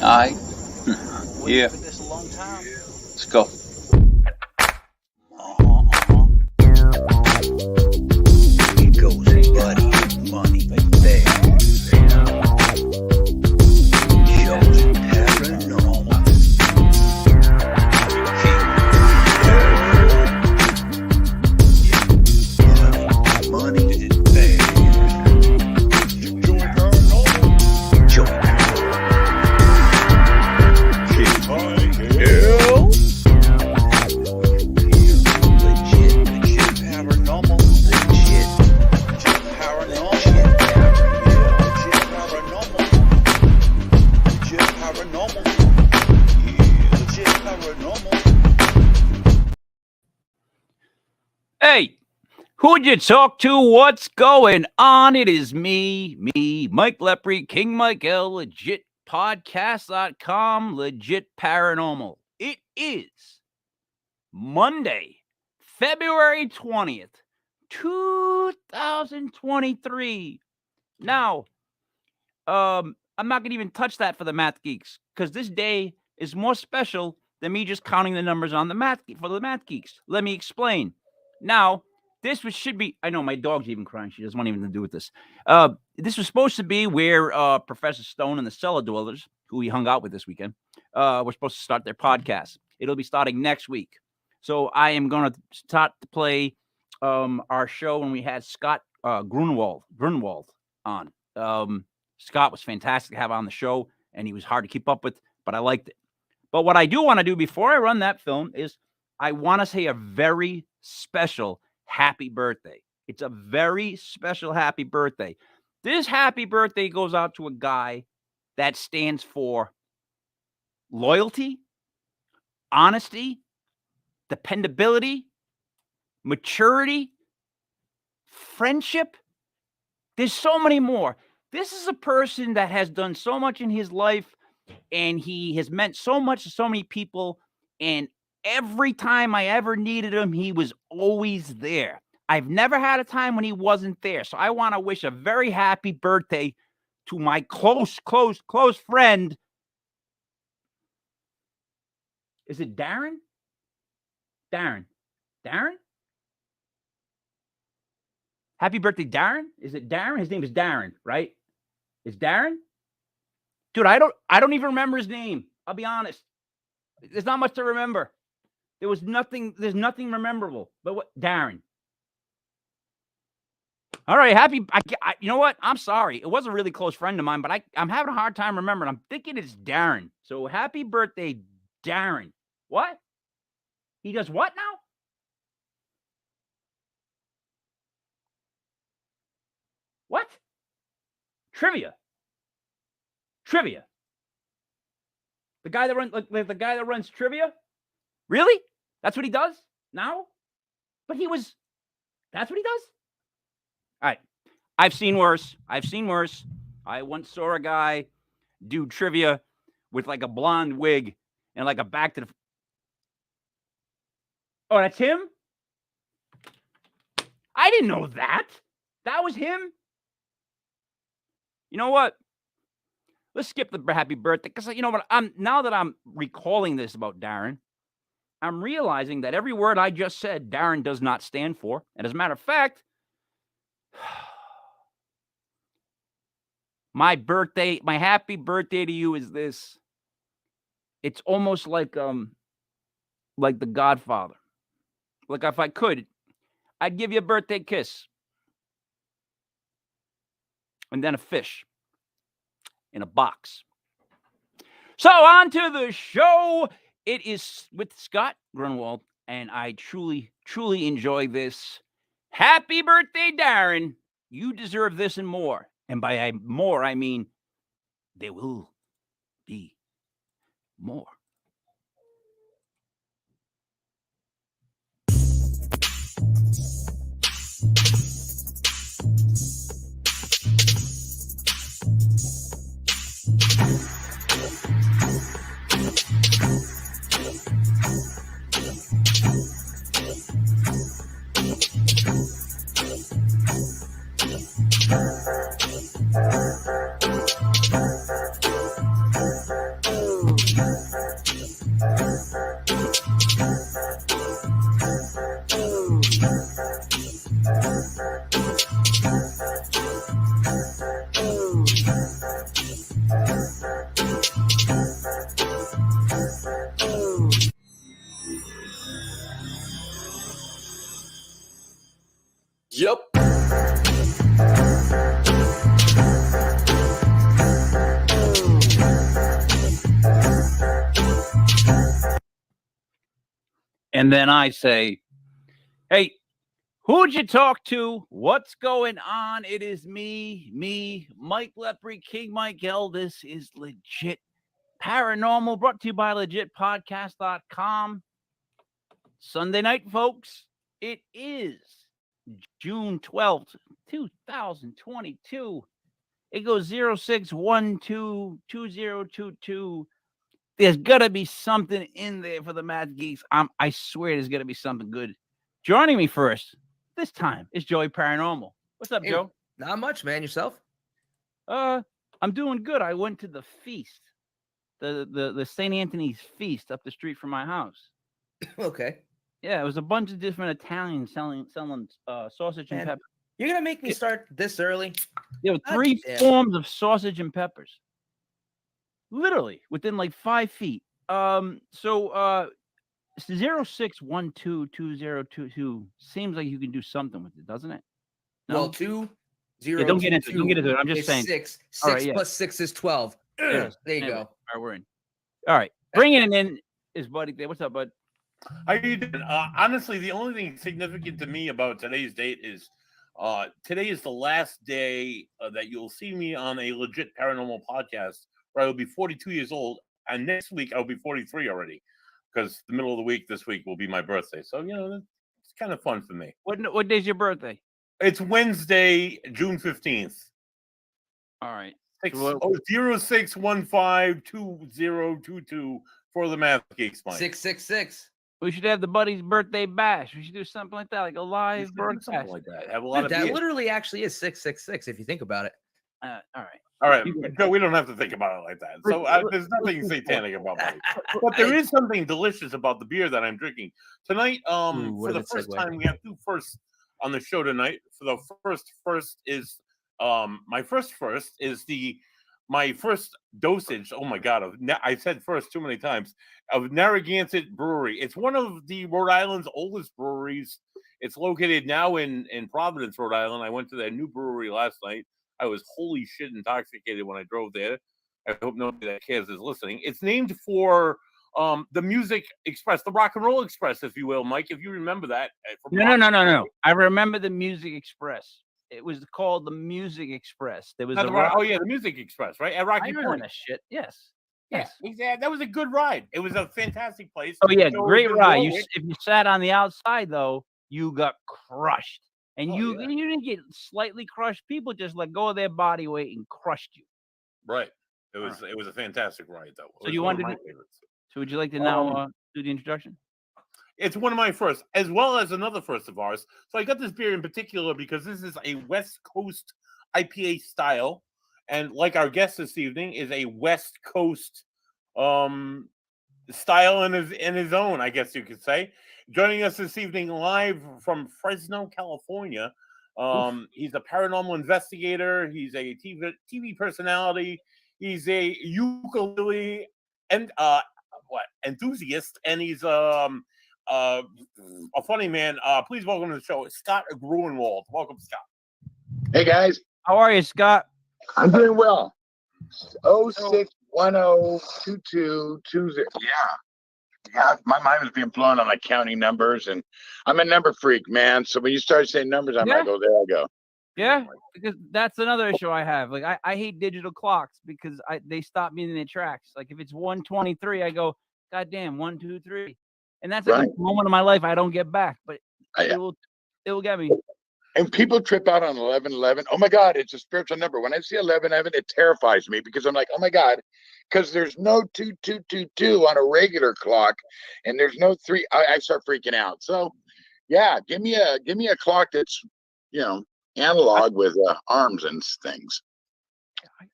Aye. Yeah. Been this a long time. Let's go. Here goes buddy, money, there. Shows paranormal. Money, there. Joey paranormal. Joey Hey, who'd you talk to? What's going on? It is me, Mike Lepre, King Mike L, legitpodcast.com, legit paranormal. It is Monday, February 20th, 2023. Now, I'm not going to even touch that for the math geeks because this day is more special than me just counting the numbers on the math geeks. Let me explain. Now, this should be, I know my dog's even crying. She doesn't want anything to do with this. This was supposed to be where Professor Stone and the Cellar Dwellers, who we hung out with this weekend, were supposed to start their podcast. It'll be starting next week. So I am going to start to play our show when we had Scott Gruenwald on. Scott was fantastic to have on the show, and he was hard to keep up with, but I liked it. But what I do want to do before I run that film is I want to say a very special happy birthday. It's a very special happy birthday. This happy birthday goes out to a guy that stands for loyalty, honesty, dependability, maturity, friendship. There's so many more. This is a person that has done so much in his life, and he has meant so much to so many people, and every time I ever needed him, he was always there. I've never had a time when he wasn't there. So I want to wish a very happy birthday to my close friend. Is it Darren? Darren? Happy birthday, Darren? Is it Darren? His name is Darren, right? Is Darren? Dude, I don't even remember his name. I'll be honest. There's not much to remember. There's nothing memorable. But what? Darren. All right, you know what? I'm sorry. It was a really close friend of mine, but I'm having a hard time remembering. I'm thinking it's Darren. So happy birthday, Darren. What? He does what now? What? Trivia. The guy that runs trivia? Really? That's what he does now? But that's what he does? All right. I've seen worse. I once saw a guy do trivia with like a blonde wig and like a back to the... Oh, that's him? I didn't know that. That was him? You know what? Let's skip the happy birthday because you know what? Now that I'm recalling this about Darren, I'm realizing that every word I just said, Darren does not stand for. And as a matter of fact, my happy birthday to you is this. It's almost like The Godfather. Like if I could, I'd give you a birthday kiss. And then a fish in a box. So on to the show. It is with Scott Gruenwald, and I truly enjoy this. Happy birthday, Darren. You deserve this and more. And by more, I mean there will be more. And then I say, hey, who'd you talk to? What's going on? It is me, Mike Lepre, King Mike L. This is Legit Paranormal, brought to you by legitpodcast.com. Sunday night, folks. It is June 12th, 2022. It goes 06122022. There's gotta be something in there for the Mad Geeks. I swear there's gotta be something good. Joining me first this time is Joey Paranormal. What's up, Hey, Joe? not much, man. Yourself? I'm doing good. I went to the feast, the St. Anthony's feast up the street from my house. Okay. Yeah, it was a bunch of different Italians selling sausage and Man, peppers. You're gonna make me start this early? There were God 3 damn. forms of sausage and peppers. Literally within like 5 feet. 06122022 seems like you can do something with it, doesn't it? No? Well, 2 0 Yeah, don't get 2 into it. Don't get into it. I'm just is saying. 6. 6 All right, yeah. plus 6 is 12. Yes. There you Anyway, go. All right, we're in. All right, bringing it in is Buddy there. What's up, bud? How you doing? Honestly, the only thing significant to me about today's date is today is the last day that you'll see me on a legit paranormal podcast where I will be 42 years old, and next week I'll be 43 already because the middle of the week this week will be my birthday. So it's kind of fun for me. What day's your birthday? It's Wednesday, June 15th. All right. 06152022 for the Math Geeks, Mike. 666. We should have the Buddy's birthday bash. We should do something like that, like a You live should do broadcast. something like that. Have a lot Dude, of that beer. literally actually is 666 if you think about it. All right. All right, Joe, we don't have to think about it like that. So there's nothing satanic about it. But there is something delicious about the beer that I'm drinking. Tonight, Ooh, for what a the good first segue. time, we have 2 firsts on the show tonight. For the first is my first is my first dosage. Oh my God! I said first too many times of Narragansett Brewery. It's one of the Rhode Island's oldest breweries. It's located now in Providence, Rhode Island. I went to their new brewery last night. I was holy shit intoxicated when I drove there. I hope nobody that cares is listening. It's named for the Music Express, the Rock and Roll Express, if you will, Mike, if you remember that. No. I remember the Music Express. It was called the Music Express. There was the Music Express, right? At Rocky I Point. remember that shit. Yes. Yeah, that was a good ride. It was a fantastic place. Oh yeah, Joe great did ride. well with- If you sat on the outside though, you got crushed, and Oh, you yeah. you didn't get slightly crushed. People just let go of their body weight and crushed you. Right. It was a fantastic ride, though. It So was you one of wanted my favorites. So would you like to now do the introduction? It's one of my first, as well as another first of ours. So I got this beer in particular because this is a West Coast IPA style, and like our guest this evening is a West Coast style in his own, I guess you could say. Joining us this evening live from Fresno, California. He's a paranormal investigator. He's a TV personality. He's a ukulele and enthusiast, and he's a funny man. Please welcome to the show, Scott Gruenwald. Welcome, Scott. Hey guys, How are you, Scott? I'm doing well. 06102220. Yeah, my mind was being blown on like counting numbers, and I'm a number freak, man. So when you start saying numbers, I'm like, oh, there I go. Yeah, because that's another issue I have. Like I hate digital clocks because they stop me in their tracks. Like if it's 1:23, I go, God damn, 1, 2, 3, and that's like Right. a moment of my life I don't get back. But I- it will get me. And people trip out on 1111. Oh my God, it's a spiritual number. When I see 1111, it terrifies me because I'm like, oh my God, because there's no 2222 on a regular clock, and there's no 3. I start freaking out. So, yeah, give me a clock that's analog with arms and things.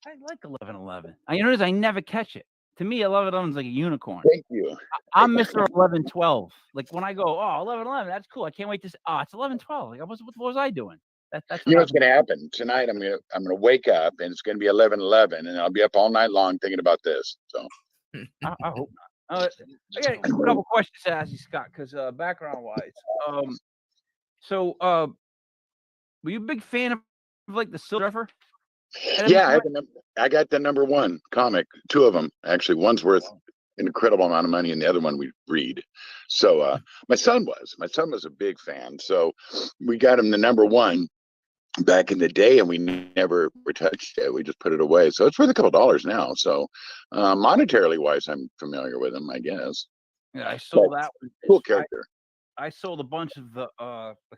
I like 1111. You notice I never catch it. To me, 1111 is like a unicorn. Thank you. I'm Mr. 1112. Like when I go, oh, 1111, that's cool. I can't wait to. It's 1112. Like what was I doing? That's You know what's going to happen tonight? I'm gonna wake up and it's going to be 11:11, and I'll be up all night long thinking about this. So I hope not. I got a couple questions to ask you, Scott, because background wise, Were you a big fan of like the Silver Surfer? Yeah, I got the number one comic, two of them actually. One's worth an incredible amount of money, and the other one we read. So my son was a big fan. So we got him the number one back in the day, and we never touched it. We just put it away. So it's worth a couple dollars now. So monetarily wise, I'm familiar with him, I guess. Yeah, I sold that one. Cool character. I sold a bunch of the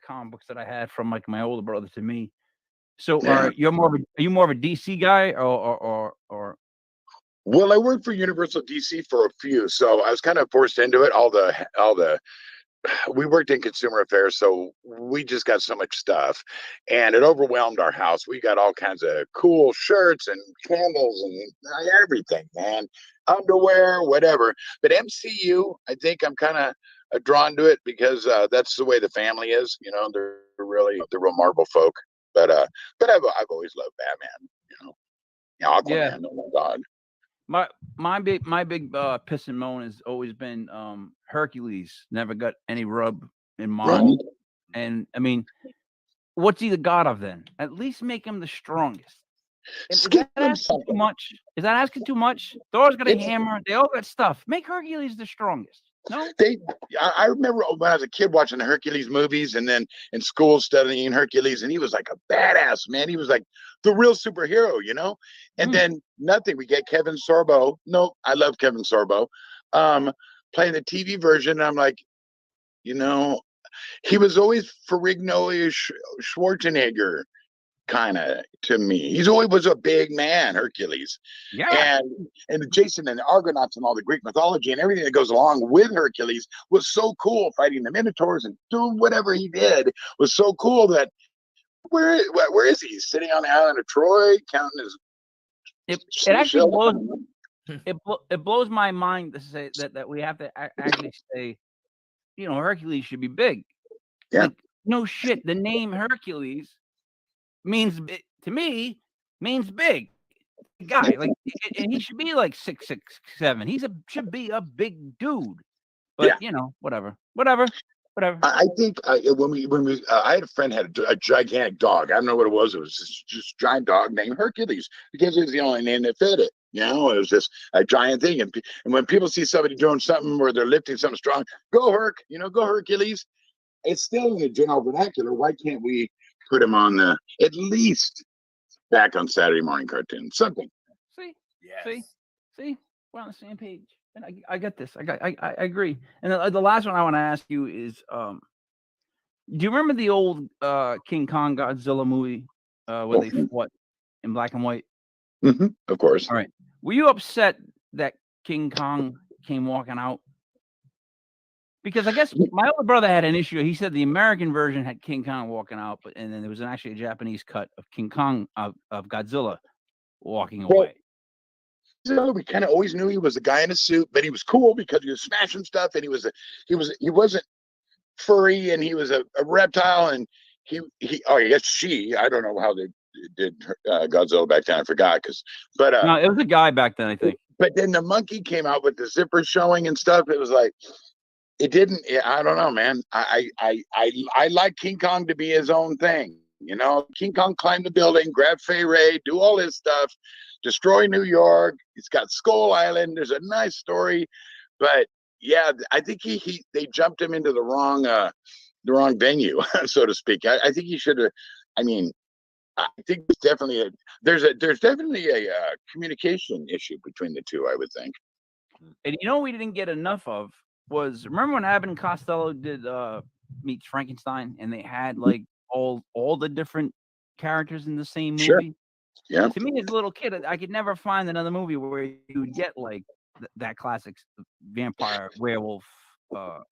comic books that I had from like my older brother to me. So Yeah. are you more of a DC guy or Well, I worked for Universal DC for a few, so I was kind of forced into it. We worked in consumer affairs, so we just got so much stuff, and it overwhelmed our house. We got all kinds of cool shirts and candles and everything, man, underwear, whatever. But MCU, I think I'm kind of drawn to it because that's the way the family is. You know, they're real Marvel folk. But I've always loved Batman. You know, Aquaman. Yeah. Oh my God. my big piss and moan has always been Hercules. Never got any rub in Marvel. Right. And I mean, what's he the god of then? At least make him the strongest. Is Skip that him asking too something. much? Is that asking too much? Thor's got a It's- hammer. They all got stuff. Make Hercules the strongest. No? I remember when I was a kid watching the Hercules movies, and then in school studying Hercules, and he was like a badass, man. He was like the real superhero, you know. And then nothing. We get Kevin Sorbo. No, I love Kevin Sorbo. Playing the TV version, and I'm like, you know, he was always Ferrigno-ish Schwarzenegger kind of to me. He's always was a big man, Hercules. Yeah. And Jason and the Argonauts and all the Greek mythology and everything that goes along with Hercules was so cool. Fighting the Minotaurs and doing whatever he did was so cool that where is he? He's sitting on the island of Troy counting his. It actually it blows my mind to say that we have to actually say, you know, Hercules should be big. Yeah. Like, no shit. The name Hercules means to me means big guy. Like, and he should be like 6'6", 6'7". Should be a big dude. But you know, whatever. I think when we I had a friend had a gigantic dog. I don't know what it was. It was just giant dog named Hercules because it was the only name that fit it. You know, it was just a giant thing. And when people see somebody doing something where they're lifting something strong, go Herc. You know, go Hercules. It's still in the general vernacular. Why can't we put him on at least back on Saturday morning cartoon? Something. See, we're on the same page. And I get this. I agree. And the last one I want to ask you is, do you remember the old King Kong Godzilla movie where they fought in black and white? Mm-hmm, of course. All right. Were you upset that King Kong came walking out? Because I guess my older brother had an issue. He said the American version had King Kong walking out, and then there was actually a Japanese cut of King Kong of Godzilla walking away. We kind of always knew he was a guy in a suit, but he was cool because he was smashing stuff, and he wasn't furry, and he was a reptile, and I don't know how they did Godzilla back then. I forgot but no, it was a guy back then, I think. But then the monkey came out with the zipper showing and stuff. It was like it didn't. I don't know, man. I like King Kong to be his own thing. You know, King Kong climbed the building, grab Fay Ray, do all his stuff, destroy New York. He's got Skull Island. There's a nice story, but yeah, I think they jumped him into the wrong venue, so to speak. I think he should have. I mean, I think there's definitely a communication issue between the two. I would think. And you know, we didn't get enough of was remember when Abbott and Costello did Meets Frankenstein, and they had like all the different characters in the same movie. Sure. Yeah. To me, as a little kid, I could never find another movie where you would get like that classic vampire werewolf.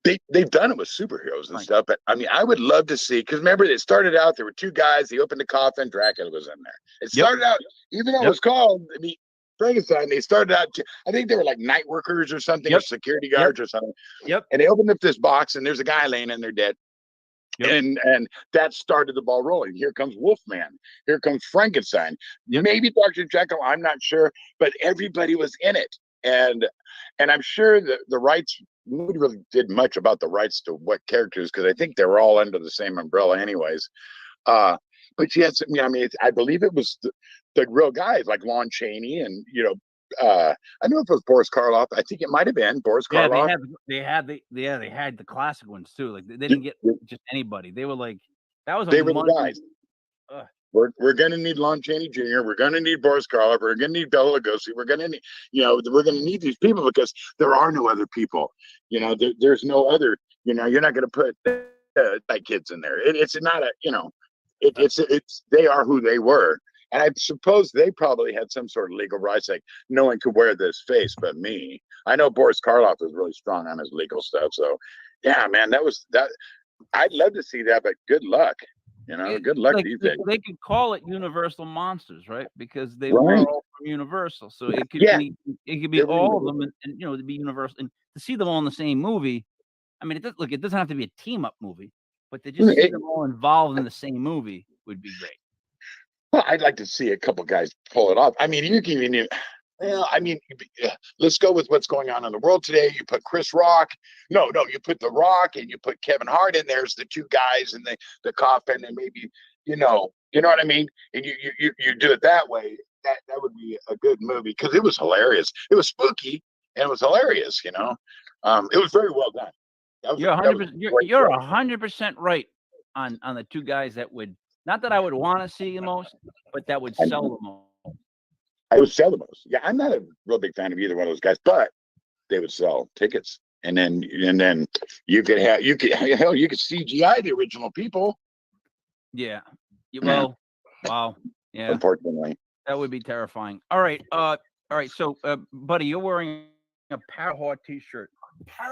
They've done it with superheroes and stuff, but I mean, I would love to see, because remember, it started out there were two guys. They opened the coffin, Dracula was in there. It started out, even though it was called Frankenstein. They started out. I think they were like night workers or something, or security guards or something. And they opened up this box, and there's a guy laying in there dead. And that started the ball rolling. Here comes Wolfman. Here comes Frankenstein. Maybe Dr. Jekyll. I'm not sure, but everybody was in it, and I'm sure that the rights. Nobody really did much about the rights to what characters, because I think they were all under the same umbrella, anyways. But But she had some. I mean, I believe it was the real guys like Lon Chaney and I don't know if it was Boris Karloff. I think it might have been Boris Yeah, Karloff. they had the classic ones too. Like they didn't get just anybody. They were like that was They a were the money. guys. Ugh. We're gonna need Lon Chaney Jr. We're gonna need Boris Karloff. We're gonna need Bela Lugosi. We're gonna need we're gonna need these people because there are no other people. There's no other. You're not gonna put like kids in there. It's not a it's they are who they were. And I suppose they probably had some sort of legal rights, like no one could wear this face but me. I know Boris Karloff was really strong on his legal stuff. So, yeah, man, that. I'd love to see that, but good luck. Good luck these days. They could call it Universal Monsters, right? Because they were Right. all from Universal, so it could Yeah. be They were all of them, and to be Universal and to see them all in the same movie. I mean, it doesn't have to be a team up movie, but to just see them all involved in the same movie would be great. Well, I'd like to see a couple guys pull it off. I mean, you can even. Well, I mean, let's go with what's going on in the world today. You put Chris Rock. No, you put The Rock and you put Kevin Hart in. There's the two guys in the coffin, and maybe you know what I mean. And you do it that way. That would be a good movie because it was hilarious. It was spooky and it was hilarious. It was very well done. You're 100%. You're 100% right on the two guys that would not that I would want to see the most, but that would sell the most. I would sell the most. Yeah, I'm not a real big fan of either one of those guys, but they would sell tickets, and then you could CGI the original people. Yeah. Well, wow. Yeah. Unfortunately, that would be terrifying. All right. So, buddy, you're wearing a Paranormal T-shirt.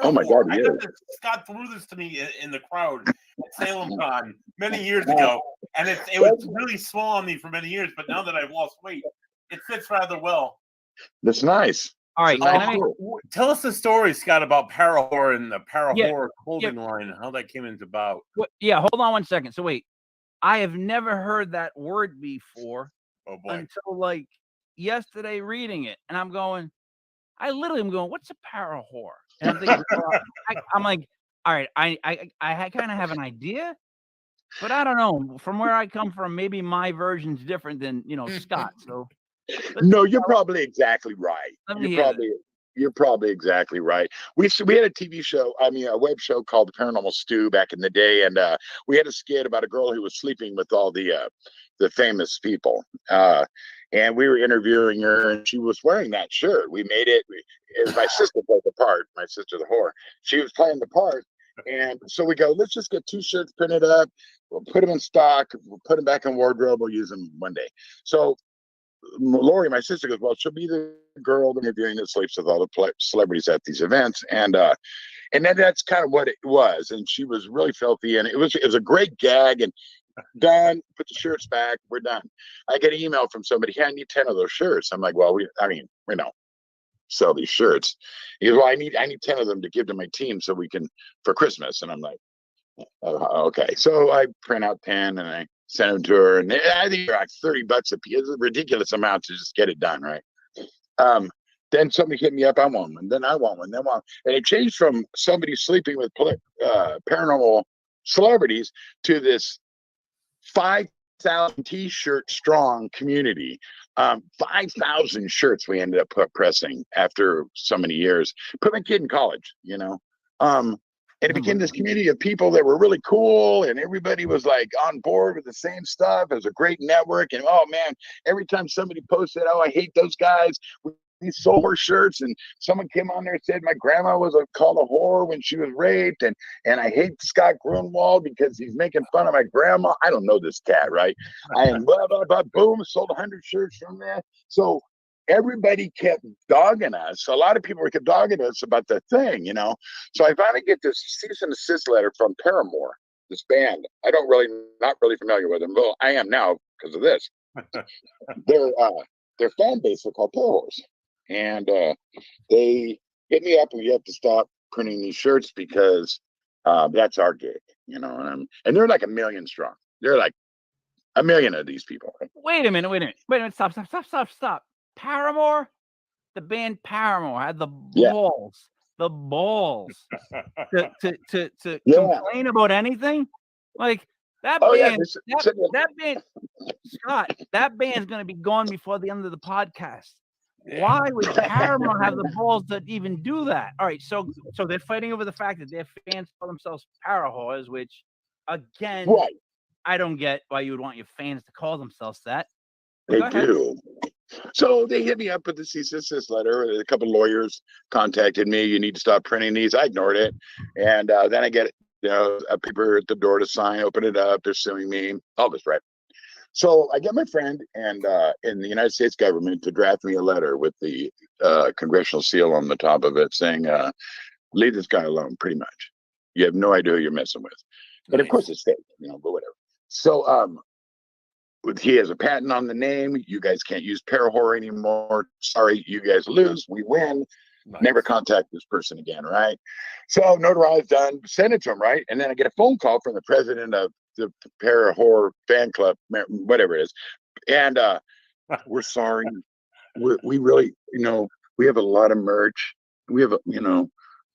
Oh my God, I he got is. this, Scott threw this to me in the crowd at Salem Con many years ago, and it was really small on me for many years. But now that I've lost weight, it fits rather well. That's nice. All right. Tell us the story, Scott, about Parahorror and the Parahorror clothing line and how that came into about. Yeah, hold on one second. So wait, I have never heard that word before until like yesterday reading it, and I literally am going, what's a Parahorror? And I'm thinking, I'm like, all right, I kind of have an idea, but I don't know. From where I come from, maybe my version's different than Scott. So no, you're probably exactly right. You're probably exactly right. We had a TV show, a web show called The Paranormal Stew back in the day, and we had a skit about a girl who was sleeping with all the famous people. And we were interviewing her, and she was wearing that shirt. We made it. My sister played the part. My sister, the whore. She was playing the part. And so we go, let's just get 2 shirts printed up. We'll put them in stock. We'll put them back in wardrobe. We'll use them one day. So Lori, my sister, goes, well, she'll be the girl interviewing that sleeps with all the celebrities at these events. And then that's kind of what it was. And she was really filthy. And it was a great gag. And done, put the shirts back, we're done. I get an email from somebody, hey, I need 10 of those shirts. I'm like, well, we sell these shirts. He goes, well, I need 10 of them to give to my team so we can for Christmas. And I'm like, okay. So I print out 10 and I send them to her, and I think they're like $30 a piece. It's a ridiculous amount to just get it done, right? Then somebody hit me up, I want one, then I want one, then one. And it changed from somebody sleeping with paranormal celebrities to this 5,000 t-shirt strong community. 5,000 shirts we ended up pressing after so many years. Put my kid in college, and it became this community of people that were really cool, and everybody was like on board with the same stuff. It was a great network, and oh man, every time somebody posted, oh, I hate those guys, we sold her shirts, and someone came on there and said my grandma was called a whore when she was raped, and I hate Scott Gruenwald because he's making fun of my grandma. I don't know this cat, right? And blah blah blah, boom, sold 100 shirts from there. So everybody kept dogging us. A lot of people kept dogging us about the thing, So I finally get this cease and desist letter from Paramore, this band. Not really familiar with them. Well, I am now because of this. Their fan base are called Parahorrors. And they hit me up, and we have to stop printing these shirts because that's our gig, and they're like 1 million strong. They're like 1 million of these people. Wait a minute. Stop. Paramore, the band Paramore had the balls to complain about anything. Like That Oh yeah, band, this, that band, Scott, that band's gonna be gone before the end of the podcast. Why would Paramount have the balls to even do that? All right, so they're fighting over the fact that their fans call themselves para whores, which again, right. I don't get why you would want your fans to call themselves that. But They go ahead. do. So they hit me up with the cease and desist letter. A couple of lawyers contacted me. You need to stop printing these. I ignored it, and then I get a paper at the door to sign. Open it up. They're suing me. All this, right? So I get my friend and in the United States government to draft me a letter with the congressional seal on the top of it saying, "Leave this guy alone." Pretty much. You have no idea who you're messing with. And of course it's fake, but whatever. So he has a patent on the name. You guys can't use Parahor anymore. Sorry, you guys lose. We win. Nice. Never contact this person again, right? So notarized, done, send it to him, right? And then I get a phone call from the president of the Parahor fan club, whatever it is. And we're sorry. We really, we have a lot of merch. We have,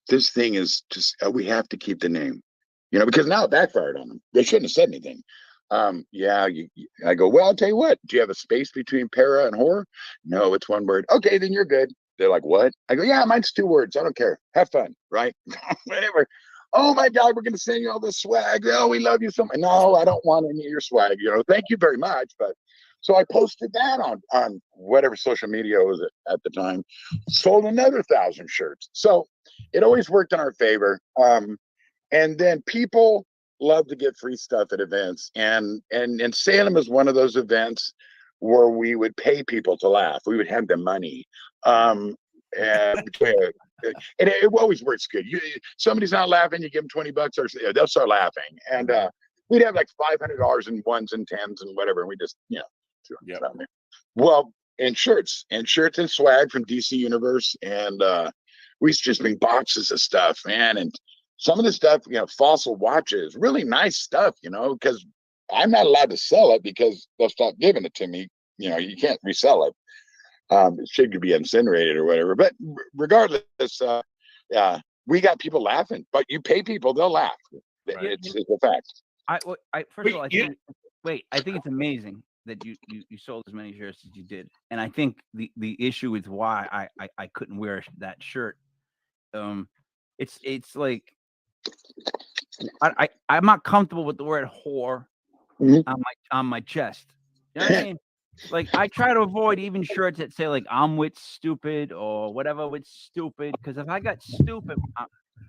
this thing is just, we have to keep the name, because now it backfired on them. They shouldn't have said anything. I go, well, I'll tell you what, do you have a space between para and whore? No, it's one word. Okay, then you're good. They're like, what? I go, yeah, mine's 2 words. I don't care. Have fun, right? Whatever. Oh my God, we're going to send you all this swag. Oh, we love you so much. No, I don't want any of your swag. Thank you very much. But so I posted that on whatever social media was at the time, sold another 1,000 shirts. So it always worked in our favor. And then people love to get free stuff at events. And Salem is one of those events where we would pay people to laugh. We would have the money. And it always works good. Somebody's not laughing, you give them $20 or they'll start laughing. And we'd have like $500 in ones and tens and whatever. And we just, Yep. Well, and shirts and swag from DC Universe. And we just bring boxes of stuff, man. And some of the stuff, Fossil watches, really nice stuff, because I'm not allowed to sell it because they'll stop giving it to me. You can't resell it. It should be incinerated or whatever. But regardless, we got people laughing. But you pay people, they'll laugh. Right. It's a fact. First of all, I think it's amazing that you sold as many shirts as you did, and I think the issue with why I couldn't wear that shirt, it's like I'm not comfortable with the word whore on my chest. You know what I mean? Like I try to avoid even shirts that say like I'm with stupid or whatever with stupid, because if I got stupid,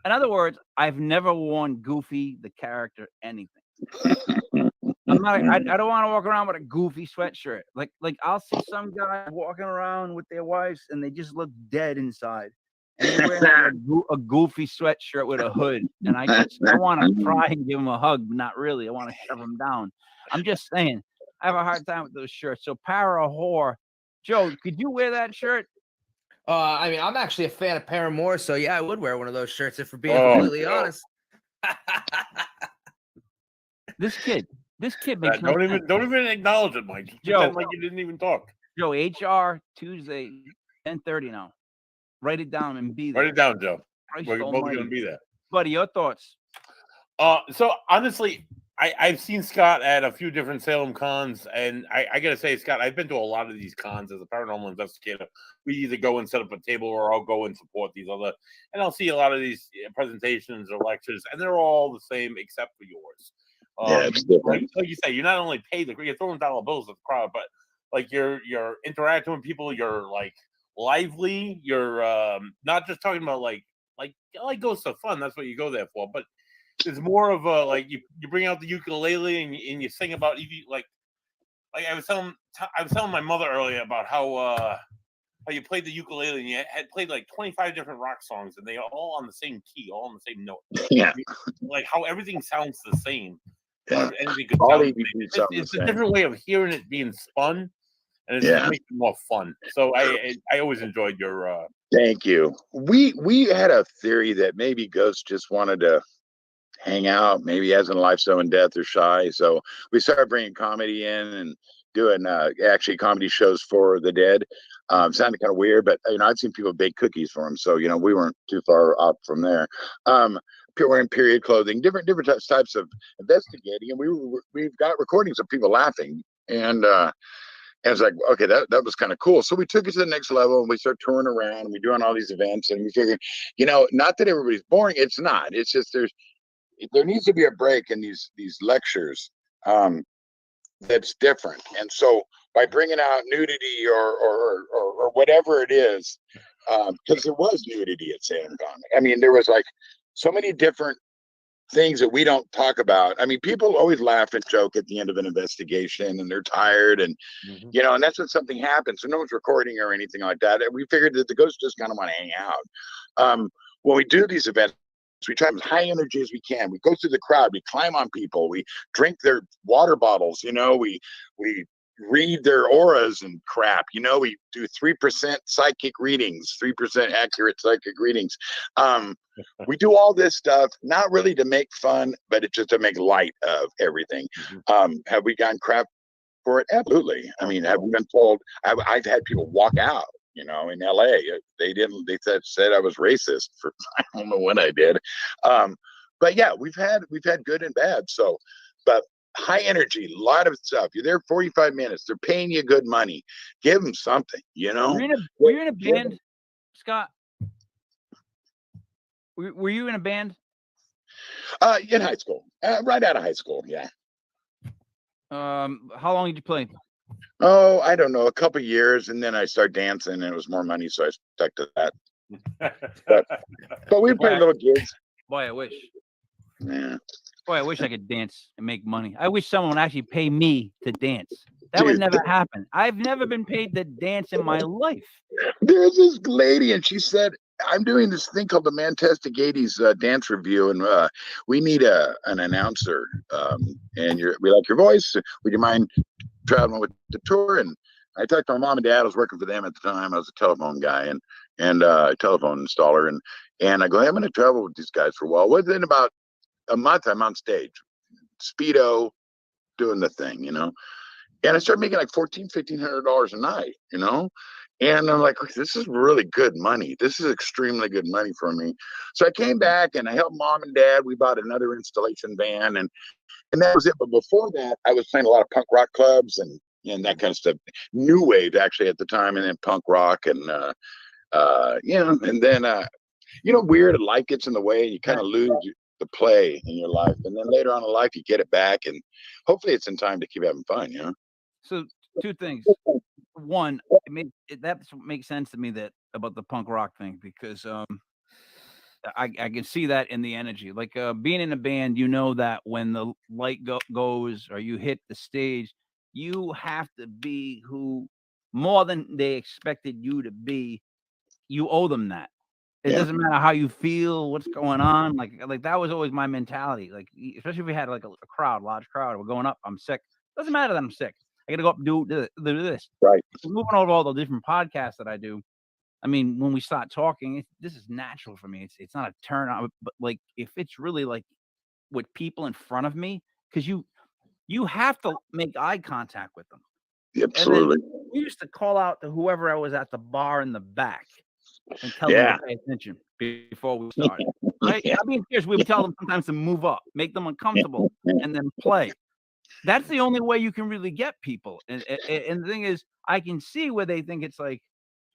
in other words, I've never worn Goofy the character anything. I'm not. I don't want to walk around with a Goofy sweatshirt. Like I'll see some guy walking around with their wives and they just look dead inside. And they're wearing a Goofy sweatshirt with a hood, and I want to try and give him a hug, but not really. I want to shove him down. I'm just saying, I have a hard time with those shirts. So para whore, Joe, could you wear that shirt? I mean, I'm actually a fan of Paramore, so yeah, I would wear one of those shirts if we're being completely honest. This kid makes don't even acknowledge it, Mike. Joe, Pretend like you didn't even talk. Joe, HR Tuesday, 10:30 now. Write it down and be there. Write it down, Joe. Christ We're both almighty. going to be there. Buddy, your thoughts? So honestly, I've seen Scott at a few different Salem cons, and I got to say, Scott, I've been to a lot of these cons as a paranormal investigator. We either go and set up a table, or I'll go and support these other, and I'll see a lot of these presentations or lectures, and they're all the same except for yours. It's different. Like you say, you're not only paid, you're throwing dollar bills at the crowd, but like you're interacting with people, you're like lively, you're not just talking about like ghosts are fun, that's what you go there for, but it's more of a like you bring out the ukulele and you sing about like I was telling my mother earlier about how you played the ukulele and you had played like 25 different rock songs and they are all on the same key, all on the same note. Yeah, like how everything sounds the same. Yeah. It's a different way of hearing it being spun, and it just makes it more fun. So I always enjoyed your. Thank you. We had a theory that maybe ghosts just wanted to hang out, maybe as in life, so in death, or shy. So we started bringing comedy in and doing actually comedy shows for the dead. Sounded kind of weird, but I'd seen people bake cookies for them, so we weren't too far off from there. wearing period clothing, different types of investigating, and we've got recordings of people laughing, and it's like, okay, that was kind of cool. So we took it to the next level, and we start touring around, and we're doing all these events, and we figured, not that everybody's boring. It's not. It's just there needs to be a break in these lectures. That's different, and so by bringing out nudity or whatever it is, because there was nudity at SanCon. I mean, there was like so many different things that we don't talk about. I mean, people always laugh and joke at the end of an investigation, and they're tired, and and that's when something happens. So no one's recording or anything like that. And we figured that the ghosts just kind of want to hang out. When we do these events, we try as high energy as we can. We go through the crowd. We climb on people. We drink their water bottles. We read their auras and crap. We do 3% psychic readings, 3% accurate psychic readings. We do all this stuff, not really to make fun, but it's just to make light of everything. Have we gotten crap for it? Absolutely. I mean, have we been told? I've had people walk out. In LA, they said I was racist for, I don't know what I did. But yeah, we've had good and bad. So, but high energy, a lot of stuff. You're there 45 minutes. They're paying you good money. Give them something, Were you in a band, Scott? Were you in a band? In high school, right out of high school. Yeah. How long did you play? Oh, I don't know, a couple years, and then I started dancing, and it was more money, so I stuck to that. But we played little gigs. Boy, I wish. Yeah. Boy, I wish I could dance and make money. I wish someone would actually pay me to dance. That would never happen. I've never been paid to dance in my life. There's this lady, and she said, I'm doing this thing called the Mantastic 80s dance review, and we need an announcer. And we like your voice. Would you mind traveling with the tour? And I talked to my mom and dad. I was working for them at the time. I was a telephone guy and telephone installer. And I go, hey, I'm going to travel with these guys for a while. Within about a month, I'm on stage, Speedo, doing the thing, And I started making like $1,400-$1,500 a night, And I'm like, okay, this is really good money. This is extremely good money for me. So I came back and I helped mom and dad. We bought another installation van, and that was it. But before that, I was playing a lot of punk rock clubs and that kind of stuff. New wave actually at the time, and then punk rock and and then weird life gets in the way, and you kind of lose the play in your life, and then later on in life you get it back, and hopefully it's in time to keep having fun. So two things. One, that makes sense to me that about the punk rock thing, because I can see that in the energy. Like being in a band, that when the light goes or you hit the stage, you have to be who more than they expected you to be. You owe them that. It doesn't matter how you feel, what's going on. Like that was always my mentality. Like especially if we had like a large crowd, we're going up. I'm sick. Doesn't matter that I'm sick. I got to go up and do this. Right. Moving over all the different podcasts that I do. I mean, when we start talking, this is natural for me. It's not a turn on, but like if it's really like with people in front of me, because you have to make eye contact with them. Absolutely. We used to call out to whoever I was at the bar in the back and tell them to pay attention before we started. Right? I mean, serious, we would tell them sometimes to move up, make them uncomfortable, and then play. That's the only way you can really get people. And the thing is, I can see where they think it's like,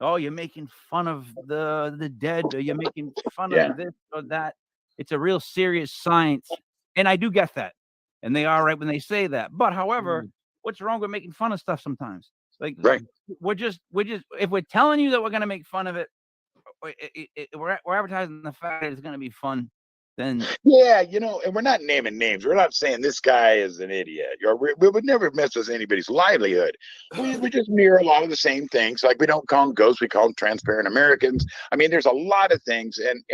oh, you're making fun of the dead, or you're making fun of this or that. It's a real serious science. And I do get that. And they are right when they say that. But however, what's wrong with making fun of stuff sometimes? Like we're just if we're telling you that we're gonna make fun of it, we're advertising the fact that it's gonna be fun. Then and we're not naming names. We're not saying this guy is an idiot, or we would never mess with anybody's livelihood. We just mirror a lot of the same things. Like we don't call them ghosts, we call them transparent Americans. I mean, there's a lot of things, and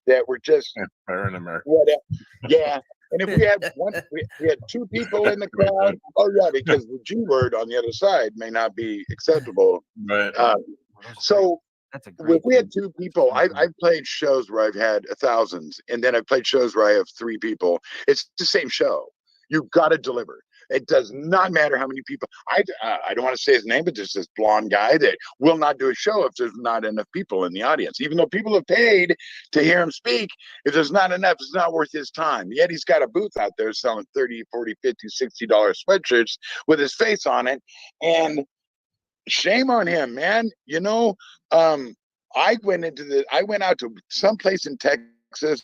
that we're just transparent Americans. Whatever. Yeah. And if we had we had two people in the crowd, because the G word on the other side may not be acceptable. Right. So that's a great. If we had two people, I've played shows where I've had thousands, and then I've played shows where I have three people. It's the same show. You've got to deliver. It does not matter how many people. I don't want to say his name, but there's this blonde guy that will not do a show if there's not enough people in the audience. Even though people have paid to hear him speak, if there's not enough, it's not worth his time. Yet he's got a booth out there selling $30, $40, $50, $60 sweatshirts with his face on it. And shame on him, man. You know, I went out to some place in Texas,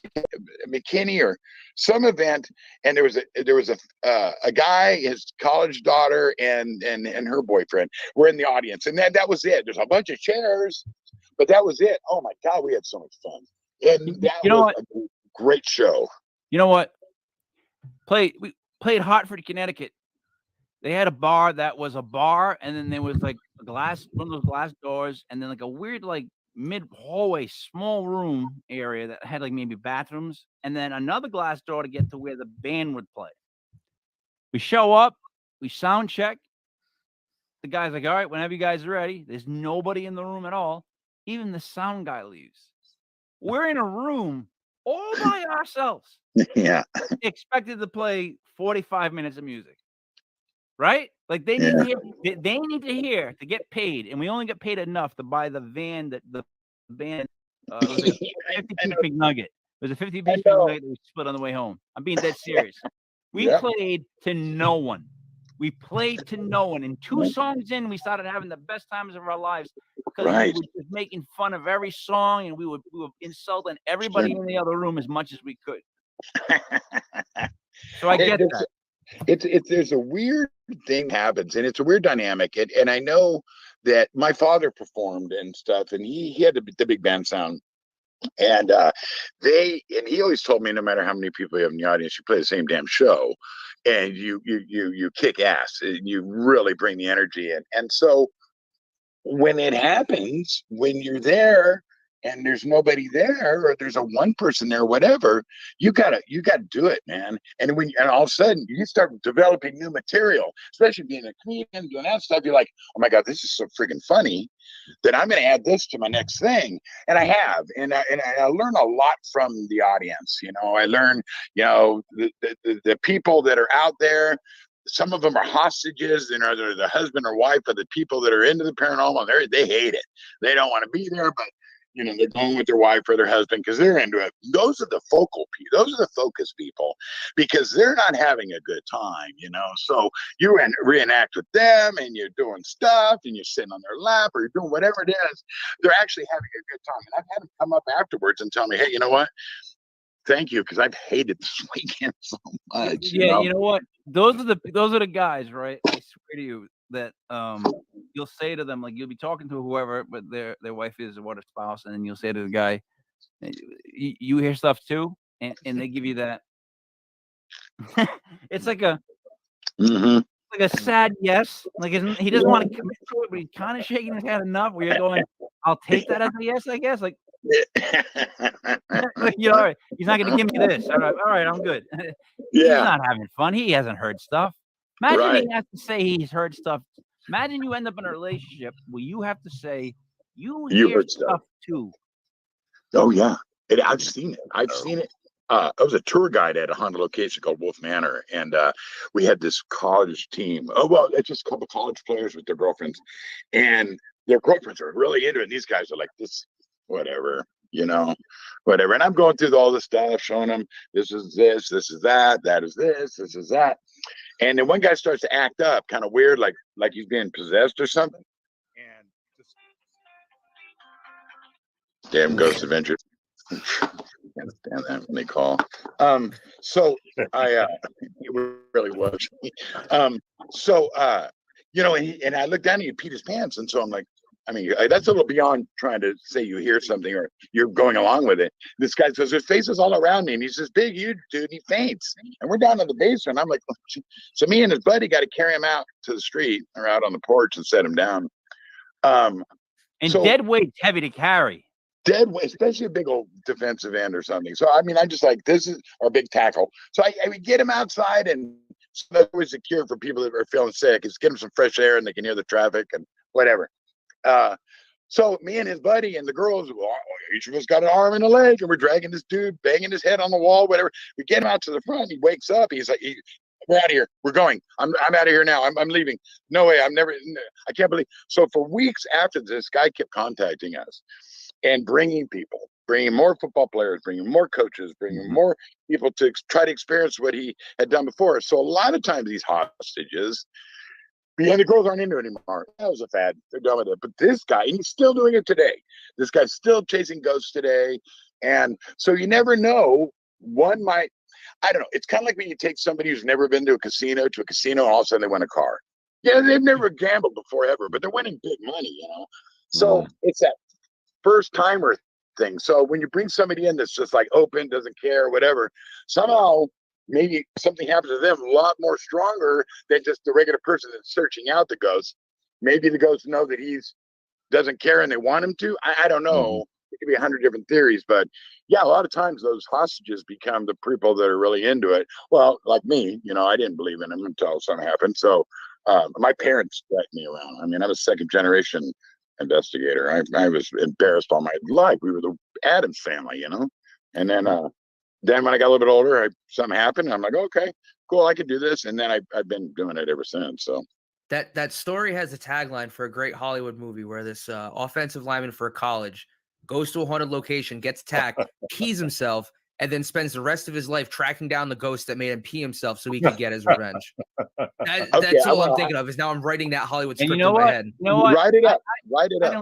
McKinney or some event, and there was a guy, his college daughter, and her boyfriend were in the audience, and that was it. There's a bunch of chairs, but that was it. Oh my God, we had so much fun, and that was a great show. You know what? We played Hartford, Connecticut. They had a bar that was a bar, and then there was like one of those glass doors, and then like a weird like mid hallway, small room area that had like maybe bathrooms, and then another glass door to get to where the band would play. We show up, we sound check. The guy's like, all right, whenever you guys are ready. There's nobody in the room at all. Even the sound guy leaves. We're in a room all by ourselves. Yeah. Expected to play 45 minutes of music. Right? Like they need to hear, they need to hear to get paid, and we only get paid enough to buy the van that the band was a 50-piece McNugget. It was a 50-piece McNugget that we split on the way home. I'm being dead serious. We played to no one. We played to no one. And 2 songs in, we started having the best times of our lives because we were just making fun of every song, and we were insulting everybody in the other room as much as we could. So I get that. There's a weird thing happens, and it's a weird dynamic, and I know that my father performed and stuff, and he had the big band sound, and he always told me, no matter how many people you have in the audience, you play the same damn show, and you kick ass, and you really bring the energy in. And so when it happens, when you're there and there's nobody there, or there's a one person there, whatever, you gotta do it, man. And all of a sudden you start developing new material, especially being a comedian, doing that stuff. You're like, oh my God, this is so freaking funny that I'm gonna add this to my next thing. And I have, and I learn a lot from the audience. You know, I learn, you know, the people that are out there. Some of them are hostages, and they're the husband or wife of the people that are into the paranormal. They hate it. They don't want to be there, but you know, they're going with their wife or their husband because they're into it. Those are the focal people. Those are the focus people, because they're not having a good time, you know. So you reenact with them, and you're doing stuff, and you're sitting on their lap, or you're doing whatever it is. They're actually having a good time. And I've had them come up afterwards and tell me, hey, you know what? Thank you, because I've hated this weekend so much. Yeah, you know what? Those are the guys, right? I swear to you that you'll say to them, like, you'll be talking to whoever, but their wife is what, a spouse, and then you'll say to the guy, you hear stuff too, and they give you that. It's like a like a sad yes. Like he doesn't want to commit to it, but he's kind of shaking his head enough where you're going, I'll take that as a yes, I guess. Like, you know, all right, he's not going to give me this. All right, I'm good. He's not having fun. He hasn't heard stuff. Imagine he has to say he's heard stuff. Imagine you end up in a relationship where you have to say you hear heard stuff too. Oh yeah, I've seen it. I've seen it. I was a tour guide at a haunted location called Wolf Manor, and we had this college team. Oh well, it's just a couple college players with their girlfriends, and their girlfriends are really into it. And these guys are like, this, whatever, you know, whatever. And I'm going through all this stuff, showing them this is this, this is that, that is this, this is that. And then one guy starts to act up, kind of weird, like he's being possessed or something. And just, damn Ghost Adventures. Can't stand that when they call. So I it really was. You know, and I looked down and he peed his pants, and so I'm like, I mean, that's a little beyond trying to say you hear something or you're going along with it. This guy says there's faces all around me, and he's this big, huge dude, and he faints. And we're down in the basement. I'm like, oh, so me and his buddy got to carry him out to the street or out on the porch and set him down. And dead weight's heavy to carry. Dead weight, especially a big old defensive end or something. So I mean, I just like, this is our big tackle. So I would get him outside, and so that's always a cure for people that are feeling sick, is get them some fresh air and they can hear the traffic and whatever. So me and his buddy and the girls, each of us got an arm and a leg, and we're dragging this dude, banging his head on the wall, whatever. We get him out to the front. He wakes up. He's like, we're out of here. We're going. I'm out of here now. I'm leaving. No way. I can't believe. So for weeks after this guy kept contacting us and bringing people, bringing more football players, bringing more coaches, bringing more people to try to experience what he had done before. So a lot of times these hostages, the girls aren't into it anymore. That was a fad. They're done with it. But this guy, and he's still doing it today. This guy's still chasing ghosts today. And so you never know. One might, I don't know. It's kind of like when you take somebody who's never been to a casino, and all of a sudden they win a car. Yeah, they've never gambled before ever, but they're winning big money, So it's that first timer thing. So when you bring somebody in that's just like open, doesn't care, whatever, somehow maybe something happens to them a lot more stronger than just the regular person that's searching out the ghost. Maybe the ghosts know that he's doesn't care and they want him to. I don't know. It could be 100 different theories, but yeah, a lot of times those hostages become the people that are really into it. Well, like me, I didn't believe in them until something happened. So my parents dragged me around. I mean, I was second generation investigator. I was embarrassed all my life. We were the Addams family, and then when I got a little bit older, something happened. And I'm like, okay, cool, I could do this. And then I've been doing it ever since. So that story has a tagline for a great Hollywood movie where this offensive lineman for a college goes to a haunted location, gets attacked, pees himself, and then spends the rest of his life tracking down the ghost that made him pee himself so he could get his revenge. That's all I'm thinking of is now I'm writing that Hollywood script in my head. You know what? Write it up. Write it I up.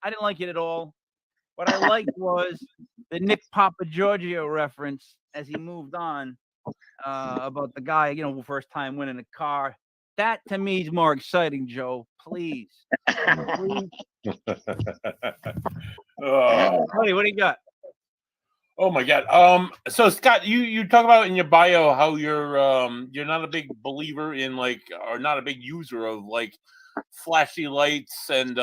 didn't like it at all. What I liked was the Nick Papa Giorgio reference as he moved on about the guy, first time winning a car. That to me is more exciting, Joe. Please. Oh. Buddy, what do you got? Oh my God. So Scott, you talk about in your bio how you're not a big believer in or not a big user of flashy lights and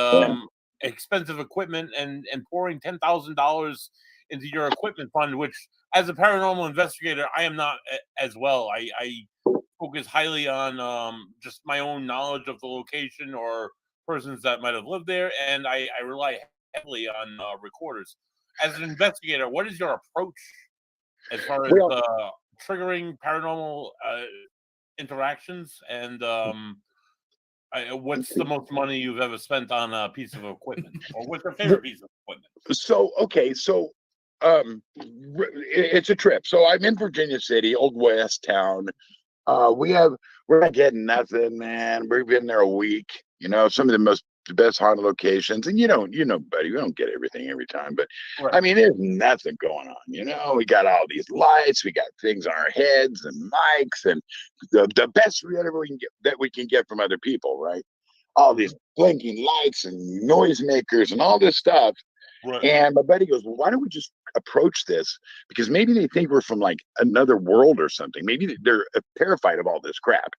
expensive equipment and pouring $10,000 into your equipment fund, which as a paranormal investigator, I am not as well. I focus highly on just my own knowledge of the location or persons that might have lived there, and I rely heavily on recorders. As an investigator, what is your approach as far as triggering paranormal interactions, and what's the most money you've ever spent on a piece of equipment, or what's your favorite piece of equipment? So it's a trip. So I'm in Virginia City, Old West town. We're not getting nothing, man. We've been there a week. Some of the best haunted locations, and buddy, we don't get everything every time, but Right. I mean, there's nothing going on. We got all these lights, we got things on our heads and mics, and the best we can get from other people, right? All these blinking lights and noisemakers and all this stuff. Right. And my buddy goes, well, why don't we just approach this? Because maybe they think we're from another world or something. Maybe they're terrified of all this crap.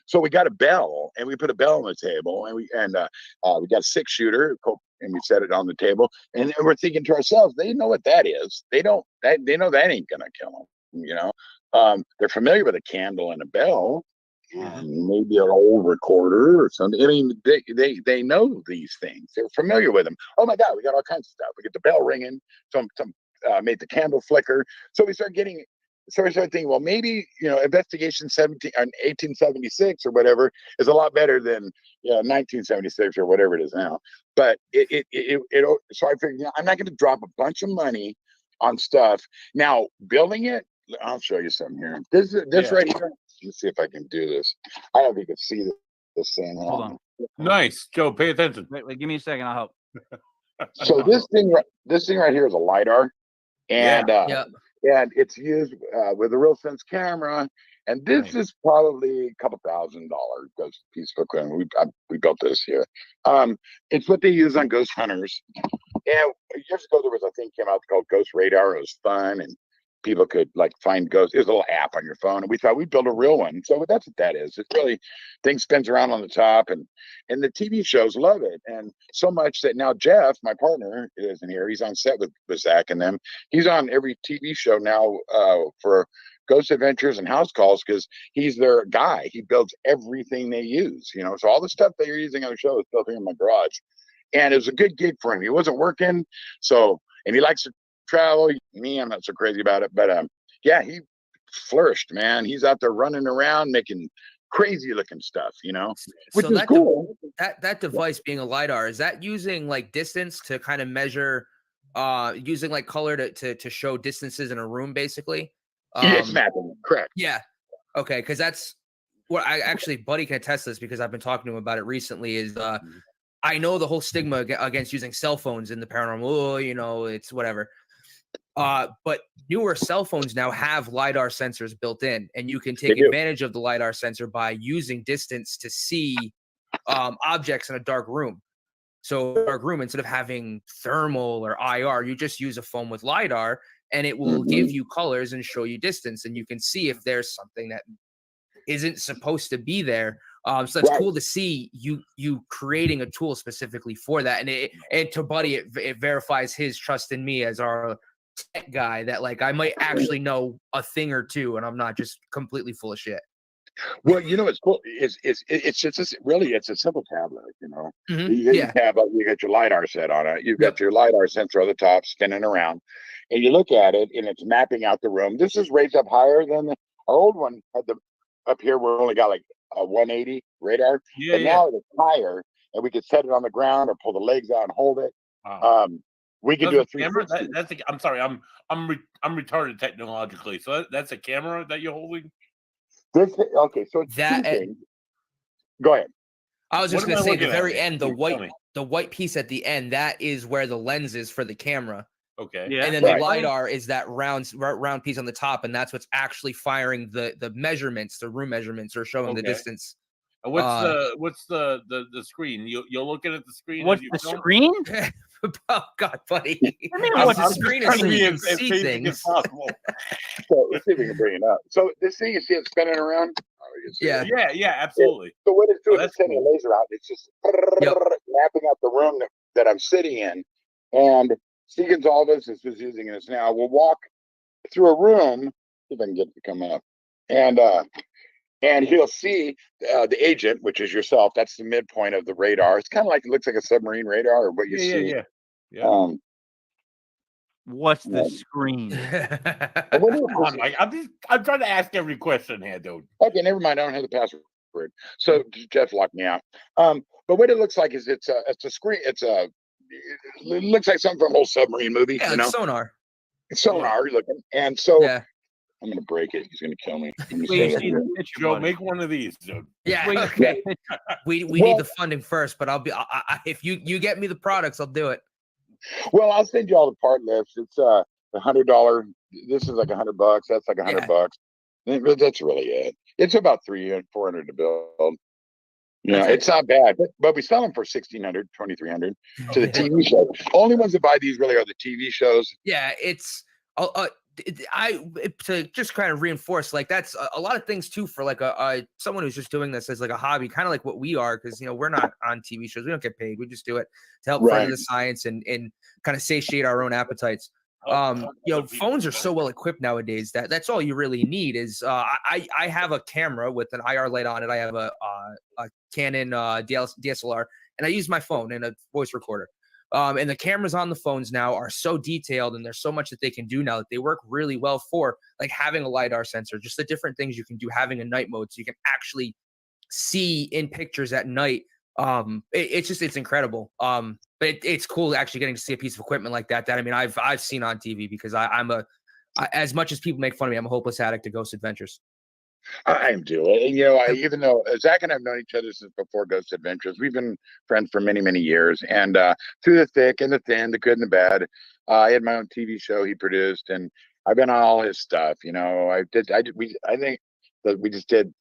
So we got a bell, and we put a bell on the table, and we got a 6-shooter, and we set it on the table. And we're thinking to ourselves, they know what that is. They know that ain't gonna kill them. They're familiar with a candle and a bell, and maybe an old recorder or something. I mean, they know these things. They're familiar with them. Oh my God, we got all kinds of stuff. We get the bell ringing. Some made the candle flicker. So we start thinking, well, maybe investigation 1876 or whatever is a lot better than 1976 or whatever it is now. But so I figured, I'm not going to drop a bunch of money on stuff. Now building it, I'll show you something here. This right here. Let's see if I can do this. I don't know if you can see this thing. Hold on. Nice, Joe. Pay attention. Wait, give me a second. I'll help. So this thing right here is a LiDAR, and and it's used with a real sense camera. And this is probably a couple $1,000 ghost piece of equipment. We built this here. It's what they use on ghost hunters. And years ago, there was a thing came out called Ghost Radar. It was fun, and people could find ghosts. It was a little app on your phone, and we thought we'd build a real one. So that's what that is. It's really, thing spins around on the top, and the TV shows love it, and so much that now Jeff, my partner, isn't here. He's on set with Zach and them. He's on every TV show now for Ghost Adventures and House Calls because he's their guy. He builds everything they use. So all the stuff that you're using on the show is built here in my garage, and it was a good gig for him. He wasn't working, and he likes to travel. Me, I'm not so crazy about it, but yeah, he flourished, man. He's out there running around making crazy looking stuff, you know, which So is cool. that device being a LiDAR, is that using like distance to kind of measure, using like color to show distances in a room, basically? It's mapping, correct. Yeah. Okay, because that's what I actually, Buddy can attest to this because I've been talking to him about it recently. Is I know the whole stigma against using cell phones in the paranormal. Oh, you know, it's whatever. But newer cell phones now have LiDAR sensors built in, and you can take advantage of the LiDAR sensor by using distance to see objects in a dark room. So dark room, instead of having thermal or IR, you just use a phone with LiDAR, and it will give you colors and show you distance, and you can see if there's something that isn't supposed to be there. So that's cool to see you creating a tool specifically for that. And to Buddy, it verifies his trust in me as our tech guy, that like I might actually know a thing or two, and I'm not just completely full of shit. Well, you know, it's cool. It's just really, it's a simple tablet, you know. You get your tablet, you got your LiDAR set on it. You've got your LiDAR sensor on the top spinning around, and you look at it, and it's mapping out the room. This is raised up higher than our old one had up here. We only got like a 180 radar, but now it's higher, and we could set it on the ground or pull the legs out and hold it. We can do a 360. I'm sorry, I'm retarded technologically. So that's a camera that you're holding. Okay, so it's that. Go ahead. I was just going to say the very end, the white piece at the end, that is where the lens is for the camera. Okay. Yeah. And then the LiDAR is that round piece on the top, and that's what's actually firing the measurements, the room measurements, or showing the distance. And what's the screen? You're looking at the screen. What's the screen? Oh God, buddy! The screen is so you can see things. So let's see if we can bring it up. So this thing, you see it spinning around. Yeah, absolutely. So what it's doing is sending a laser out. It's just mapping out the room that I'm sitting in. And C. Gonzalez is just using this now. We'll walk through a room. See if I can get it to come up. And he'll see the agent, which is yourself. That's the midpoint of the radar. It's kind of like, it looks like a submarine radar, or what you see. Yeah. What's the screen? I'm trying to ask every question here, dude. Okay, never mind. I don't have the password. So Jeff locked me out. But what it looks like is it's a screen. It looks like something from an old submarine movie. Yeah, you know? Sonar. It's sonar looking. And so I'm gonna break it. He's gonna kill me. Joe, make one of these, dude. Yeah. Okay. We need the funding first, but if you get me the products, I'll do it. Well, I'll send you all the part lists. It's $100. This is like $100. That's like $100. That's really it. It's about $300 and $400 to build. Yeah, it's not bad, but we sell them for $1,600, $2,300 to the TV show. Only ones that buy these really are the TV shows. Yeah, it's to just kind of reinforce, like, that's a lot of things too for like someone who's just doing this as like a hobby, kind of like what we are, because we're not on TV shows, we don't get paid, we just do it to help further the science and kind of satiate our own appetites. Phones are so well equipped nowadays that that's all you really need is I have a camera with an IR light on it. I have a Canon DSLR, and I use my phone and a voice recorder. And the cameras on the phones now are so detailed, and there's so much that they can do now that they work really well for like having a LiDAR sensor, just the different things you can do, having a night mode so you can actually see in pictures at night. It's incredible. But it's cool actually getting to see a piece of equipment like that. I mean, I've seen on TV, because I'm as much as people make fun of me, I'm a hopeless addict to Ghost Adventures. I do it. And, even though Zach and I have known each other since before Ghost Adventures, we've been friends for many, many years. And through the thick and the thin, the good and the bad, I had my own TV show he produced, and I've been on all his stuff. I think that we just did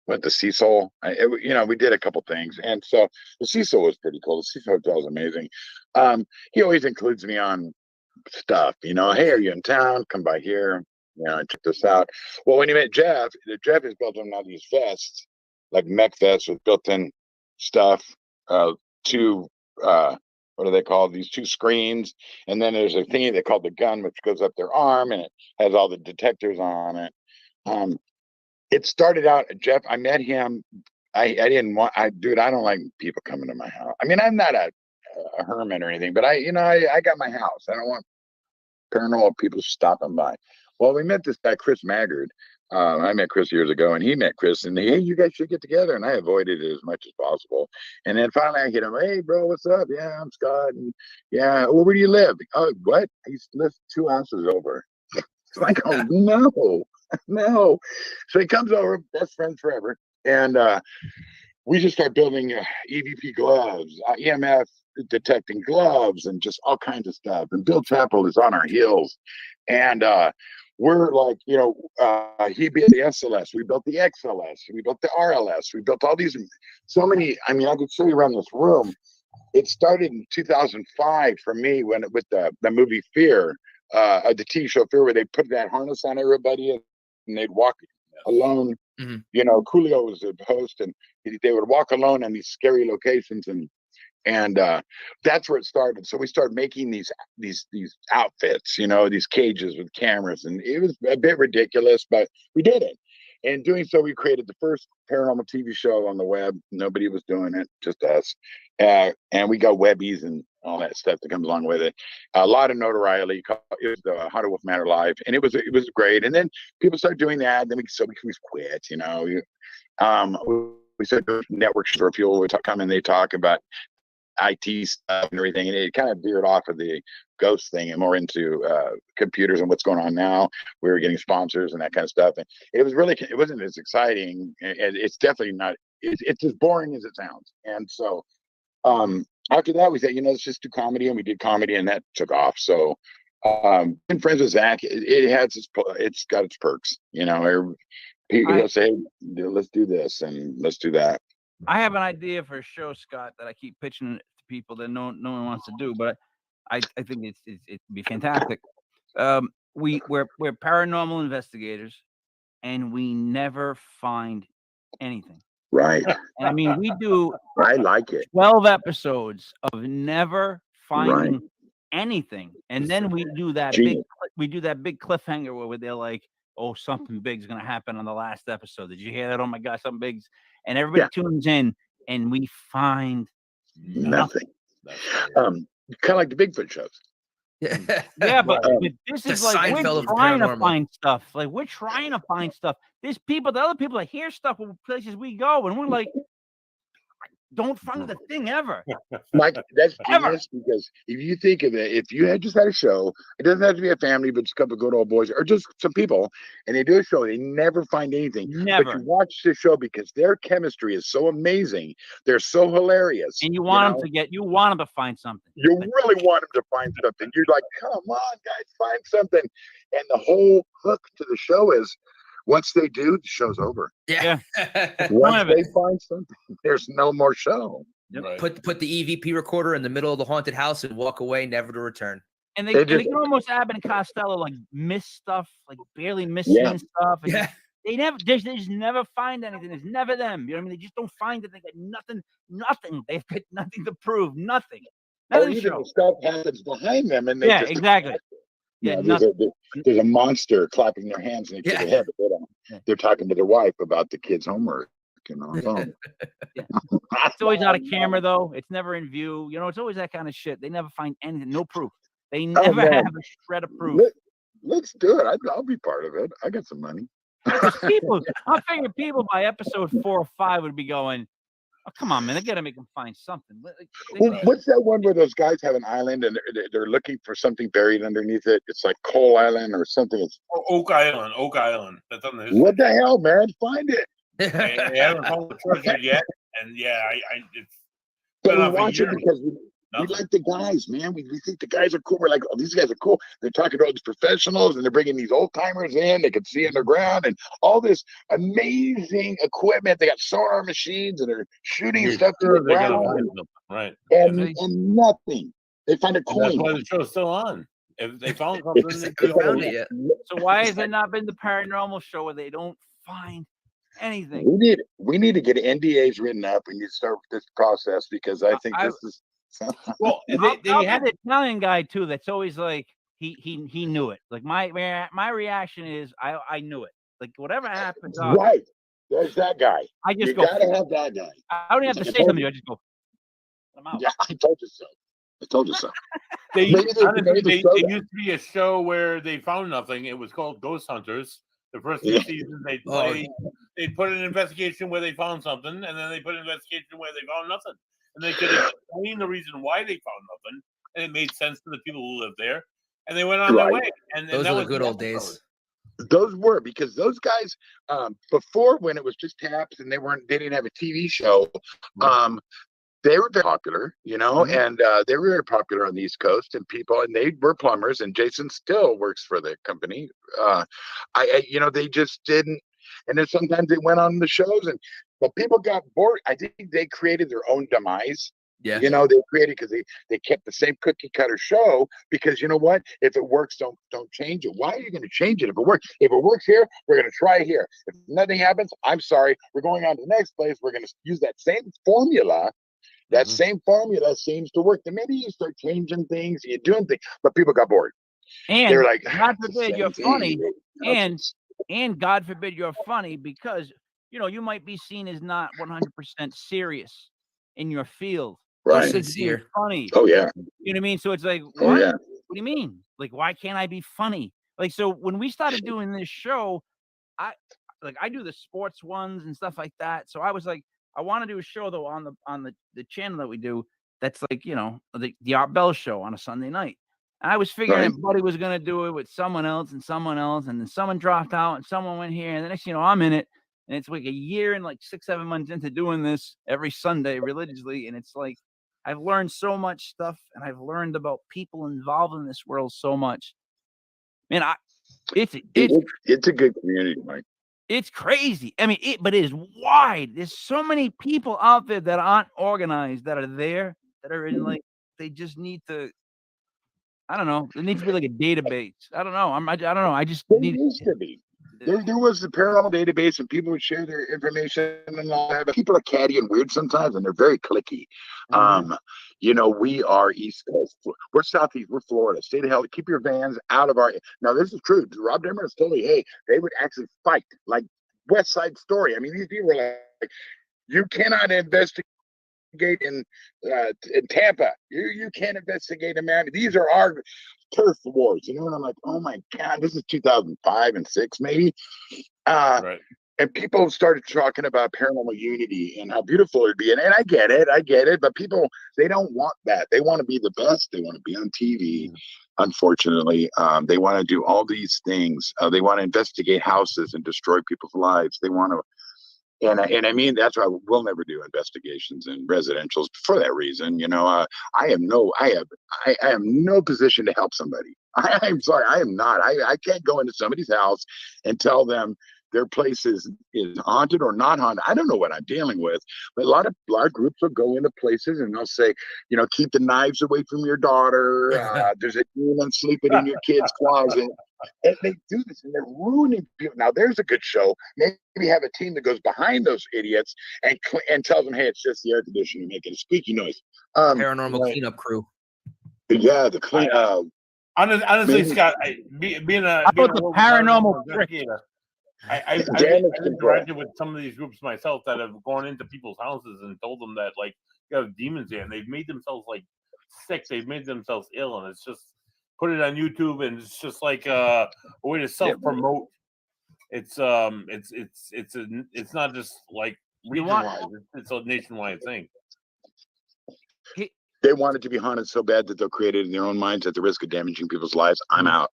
the Cecil. We did a couple things, and so the Cecil was pretty cool. The Cecil Hotel is amazing. He always includes me on stuff. Hey, are you in town? Come by here. Check this out. Well, when you met Jeff has built him all these vests, like mech vests with built-in stuff. Two, what are they called? These two screens, and then there's a thingy they call the gun, which goes up their arm, and it has all the detectors on it. It started out, Jeff. I met him. I don't like people coming to my house. I mean, I'm not a hermit or anything, but I got my house. I don't want paranormal people stopping by. Well, we met this guy, Chris Maggard. I met Chris years ago, and he met Chris, and hey, you guys should get together. And I avoided it as much as possible. And then finally, I get him. Hey, bro, what's up? Yeah, I'm Scott. And yeah, well, where do you live? Oh, what? He lives 2 houses over. It's like, oh no, no. So he comes over, best friends forever, and we just start building EVP gloves, EMF detecting gloves, and just all kinds of stuff. And Bill Chappell is on our heels, and we're like, he built the SLS, we built the XLS, we built the RLS, we built all these, so many. I mean, I could show you around this room. It started in 2005 for me with the movie Fear, the TV show Fear, where they put that harness on everybody and they'd walk alone. Mm-hmm. Coolio was the host, and they would walk alone in these scary locations, and that's where it started. So we started making these outfits, these cages with cameras, and it was a bit ridiculous, but we did it. And doing so, we created the first paranormal TV show on the web. Nobody was doing it, just us. And we got Webbies and all that stuff that comes along with it. A lot of notoriety. It was the Haunted Wolf Manor Live, and it was great. And then people started doing that. Then we quit. We started doing networks where people would come and they talk about IT stuff and everything, and it kind of veered off of the ghost thing and more into computers and what's going on now. We were getting sponsors and that kind of stuff, and it wasn't as exciting, and it's definitely not. It's as boring as it sounds. And so after that, we said, let's just do comedy, and we did comedy, and that took off. So being friends with Zach, it's got its perks. He'll say, let's do this and let's do that. I have an idea for a show, Scott, that I keep pitching to people that no one wants to do, but I think it'd be fantastic. We're paranormal investigators, and we never find anything. Right. And I mean, we do. I like it. 12 episodes of never finding anything, and then we do that big cliffhanger where they're like, "Oh, something big's gonna happen on the last episode. Did you hear that? Oh my God, something big's." And everybody tunes in, and we find nothing. Kind of like the Bigfoot shows. Yeah, but this is like we're trying to find stuff. Like we're trying to find stuff. There's the other people that hear stuff with places we go, and we're like, don't find the thing ever. Mike, that's genius, because if you think of it, if you had just had a show, it doesn't have to be a family, but just a couple of good old boys or just some people, and they do a show, they never find anything. Never. But you watch the show because their chemistry is so amazing. They're so hilarious. And you want them to find something. You really want them to find something. You're like, come on, guys, find something. And the whole hook to the show is, once they do, the show's over. Yeah. Once they find something, there's no more show. Yep. Right. Put the EVP recorder in the middle of the haunted house and walk away, never to return. And they can almost Abbott and Costello like miss stuff, like barely missing stuff. And they just never find anything. It's never them. You know what I mean? They just don't find it. They got nothing. They've got nothing to prove. Nothing. Or even the stuff happens behind them, and they exactly. Yeah, there's a monster clapping their hands and they their head, but they're talking to their wife about the kids' homework. It's always out of camera, though. It's never in view. It's always that kind of shit. They never find anything, no proof. They never have a shred of proof. Let's do it. I'll be part of it. I got some money. I figure people by episode 4 or 5 would be going, oh, come on, man! They gotta make them find something. What's that one where those guys have an island and they're looking for something buried underneath it? It's like Coal Island or something. It's Oak Island. That's on the history. What the hell, man? Find it. They haven't found the treasure yet, and it's. But we watch it because we like the guys, man. We think the guys are cool. We're like, oh, these guys are cool. They're talking to all these professionals, and they're bringing these old timers in. They can see underground and all this amazing equipment. They got sonar machines, and they're shooting stuff to the ground. Right. And nothing. They find a coin. That's why the show's still on. If they found something, they found it yet. So why has it not been the paranormal show where they don't find anything? We need to get NDAs written up. We need to start this process because I think this is. Well, they had an Italian guy too. That's always like he knew it. Like my reaction is I knew it. Like whatever happens, right? There's that guy. I just gotta have that guy. I don't even have to say something. I just go. I'm out. Yeah, I told you so. Maybe they honestly, made the they show it that. used to be a show where they found nothing. It was called Ghost Hunters. The first two Yeah. seasons, they'd Oh. play, they'd put an investigation where they found something, and then they put an investigation where they found nothing, and they could explain the reason why they found nothing, and it made sense to the people who lived there, and they went on their Right. way. And Those that were the was good old episode. days. Those were because those guys before when it was just taps and they didn't have a TV show. They were very popular, you know, and they were very popular on the East Coast, and they were plumbers, and Jason still works for the company. You know, they just didn't, and then sometimes they went on the shows, but people got bored. I think they created their own demise. Yeah. You know, they created because they kept the same cookie cutter show because you know what? If it works, don't change it. Why are you going to change it if it works? If it works here, we're going to try it here. If nothing happens, I'm sorry, we're going on to the next place. We're going to use that same formula. That same formula seems to work. Then maybe you start changing things, you're doing things, but people got bored. And They're like, God "It's the forbid same you're thing." funny, You know, and God forbid you're funny because you know you might be seen as not 100% serious in your field. Or right? Just being sincere. funny. Oh yeah, You know what I mean? So it's like, oh what? yeah. What do you mean? Like, why can't I be funny? Like, so when we started doing this show, I do the sports ones and stuff like that. So I was like, I want to do a show though on the channel that we do. That's like, you know, the Art Bell show on a Sunday night. And I was figuring Right. that Buddy was gonna do it with someone else, and then someone dropped out, and someone went here, and the next, you know, I'm in it, and it's like a year and like 6-7 months into doing this every Sunday religiously, and it's like I've learned so much stuff, and I've learned about people involved in this world so much. Man, it's It's a good community, Mike. it's crazy. I mean, but it is wide. There's so many people out there that aren't organized that are there that are in like they just need to. I don't know. There needs to be like a database. I don't know. I don't know. I just There need. used to be. There was the paranormal database, and people would share their information and all that. But people are catty and weird sometimes, and they're very cliquey. You know, we are East Coast. We're Southeast. We're Florida. Stay the hell. Keep your vans out of our. Now, this is true. Rob Demmer has told me, hey, they would actually fight like West Side Story. I mean, these people are like, you cannot investigate in Tampa. You can't investigate in Miami. These are our turf wars, you know. And I'm like, oh my god, this is 2005 and 6 maybe. Right. And people started talking about paranormal unity and how beautiful it'd be. And I get it. But people, they don't want that. They want to be the best. They want to be on TV. Unfortunately, they want to do all these things. They want to investigate houses and destroy people's lives. They want to. And I mean, that's why we'll never do investigations in residentials for that reason. You know, I am no position to help somebody. I'm sorry, I am not. I can't go into somebody's house and tell them their place is haunted or not haunted. I don't know what I'm dealing with. But a lot of groups will go into places and they'll say, you know, keep the knives away from your daughter. There's a demon sleeping in your kid's closet. And they do this and they're ruining people. Now, there's a good show. Maybe have a team that goes behind those idiots and tells them, hey, it's just the air conditioner making a squeaky noise. Paranormal cleanup crew. Yeah, the clean. Honestly, maybe. Scott, being a How about the world paranormal trick? investigator, I've Damage control. interacted with some of these groups myself that have gone into people's houses and told them that like you have demons there, and they've made themselves like sick. They've made themselves ill, and it's just put it on YouTube, and it's just like a way to self promote. It's not just like region-wide. It's a nationwide thing. They want it to be haunted so bad that they'll create it in their own minds at the risk of damaging people's lives. I'm out.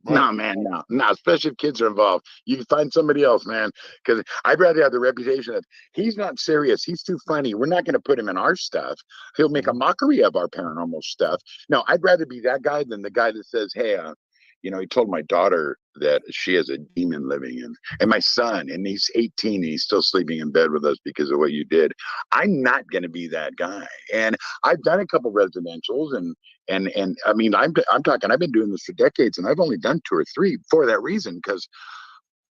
Right. No, man, no. Especially if kids are involved. You can find somebody else, man. Because I'd rather have the reputation of he's not serious. He's too funny. We're not going to put him in our stuff. He'll make a mockery of our paranormal stuff. No, I'd rather be that guy than the guy that says, hey, you know, he told my daughter that she has a demon living in, and my son, and he's 18, and he's still sleeping in bed with us because of what you did. I'm not going to be that guy. And I've done a couple residentials, and I mean, I'm talking. I've been doing this for decades, and I've only done 2 or 3 for that reason, because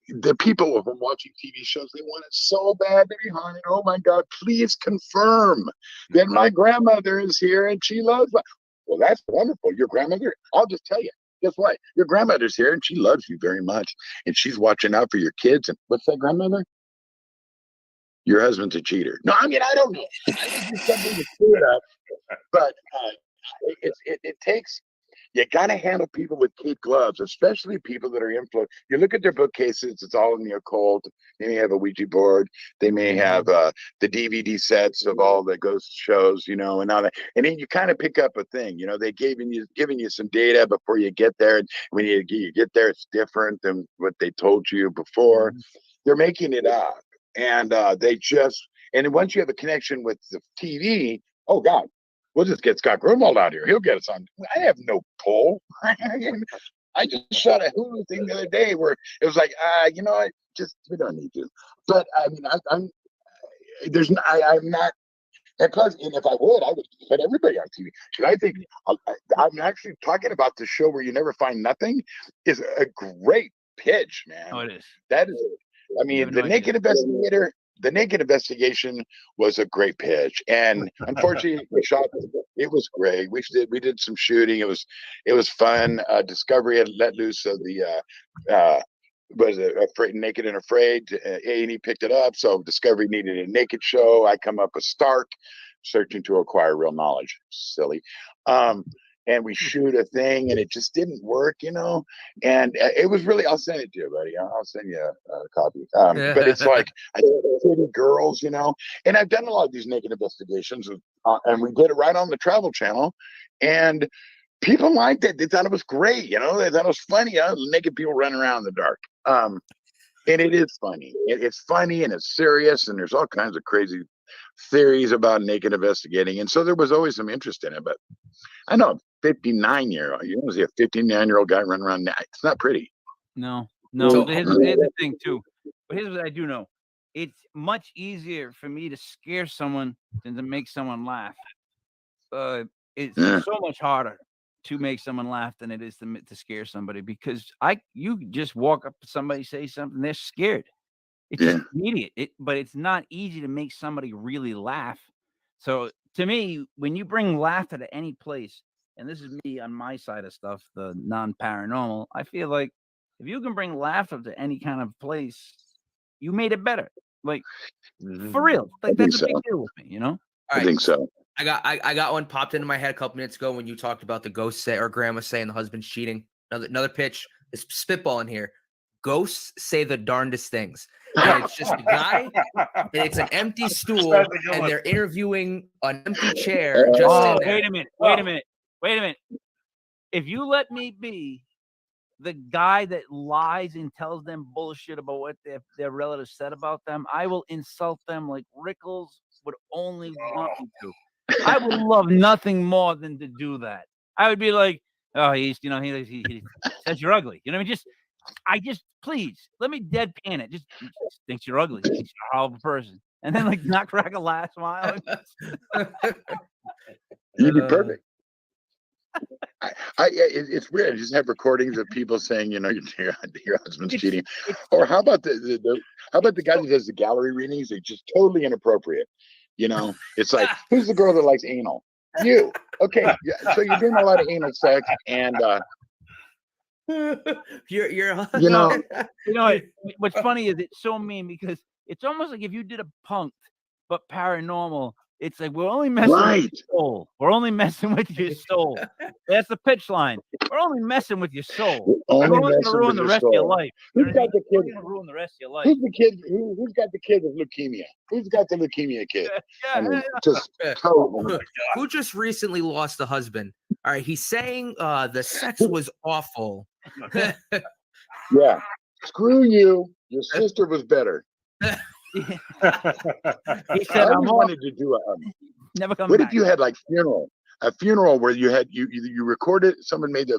the people who are watching TV shows, they want it so bad to be haunted. Oh my God, please confirm that my grandmother is here and she loves me. Well, that's wonderful. Your grandmother, I'll just tell you. Guess what? Your grandmother's here and she loves you very much. And she's watching out for your kids. And what's that, grandmother? Your husband's a cheater. No, I mean, I don't know. I think there's something to clear it up. But it takes you got to handle people with kid gloves, especially people that are influenced. You look at their bookcases; it's all in the occult. They may have a Ouija board. They may have the DVD sets of all the ghost shows, and all that. And then you kind of pick up a thing. They giving you some data before you get there. And when you get there, it's different than what they told you before. They're making it up, and and then once you have a connection with the TV, oh God. We'll just get Scott Gruenwald out here. He'll get us on. I have no pull. I just shot a Hulu thing the other day where it was like, we don't need to. But I mean, I'm not. And plus, and if I would put everybody on TV. Because I think I'm actually talking about the show where you never find nothing is a great pitch, man. Oh, it is. That is. I mean, the Naked Investigator. The Naked Investigation was a great pitch, and unfortunately, we shot. It was great. We did some shooting. It was fun. Discovery had let loose of the was it Naked and Afraid. A&E picked it up, so Discovery needed a naked show. I come up with Stark, searching to acquire real knowledge. Silly. And we shoot a thing, and it just didn't work, And it was really. I'll send it to you, buddy. I'll send you a copy. But it's like I did pretty girls, And I've done a lot of these naked investigations, and we did it right on the Travel Channel, and people liked it. They thought it was great, They thought it was funny. Naked people running around in the dark. And it is funny. It's funny and it's serious, and there's all kinds of crazy theories about naked investigating, and so there was always some interest in it. But I know 59-year-old. You don't see a 59-year-old guy running around. It's not pretty. No. Here's the thing too. But here's what I do know: it's much easier for me to scare someone than to make someone laugh. It's so much harder to make someone laugh than it is to scare somebody, because you just walk up to somebody, say something, they're scared. It's just immediate. But it's not easy to make somebody really laugh. So to me, when you bring laughter to any place, and this is me on my side of stuff, the non-paranormal, I feel like if you can bring laughter to any kind of place, you made it better. Like, for real. Like, that's a big deal with me, All right. I think so. I got one popped into my head a couple minutes ago when you talked about the ghost say or grandma saying the husband's cheating. Another pitch is spitballing here. Ghosts say the darndest things. And it's just a guy, and it's an empty stool, and they're interviewing an empty chair. Wait a minute. If you let me be the guy that lies and tells them bullshit about what their relatives said about them, I will insult them like Rickles would only want me to. I would love nothing more than to do that. I would be like, oh, he says you're ugly. Please let me deadpan it. Just thinks you're ugly. Thinks you're a horrible person, and then not crack a last smile. You'd be perfect. It's weird. I just have recordings of people saying, your husband's cheating. Or how about the guy that does the gallery readings? They're just totally inappropriate. It's like, who's the girl that likes anal? You. Okay. Yeah, so you're doing a lot of anal sex, and what's funny is it's so mean, because it's almost like if you did a Punk'd but paranormal, it's like we're only messing with your soul. We're only messing with your soul. That's the pitch line. We're only messing with your soul. We're only going to ruin the rest of your life. Who's got the kid? Ruin the rest of your life. Who's the kid? Who's got the kid with leukemia? Who's got the leukemia kid? Who just recently lost a husband? All right, he's saying the sex was awful. Yeah, screw you. Your sister was better. He said, I always wanted to do never come what back. if you had a funeral where you had you recorded, someone made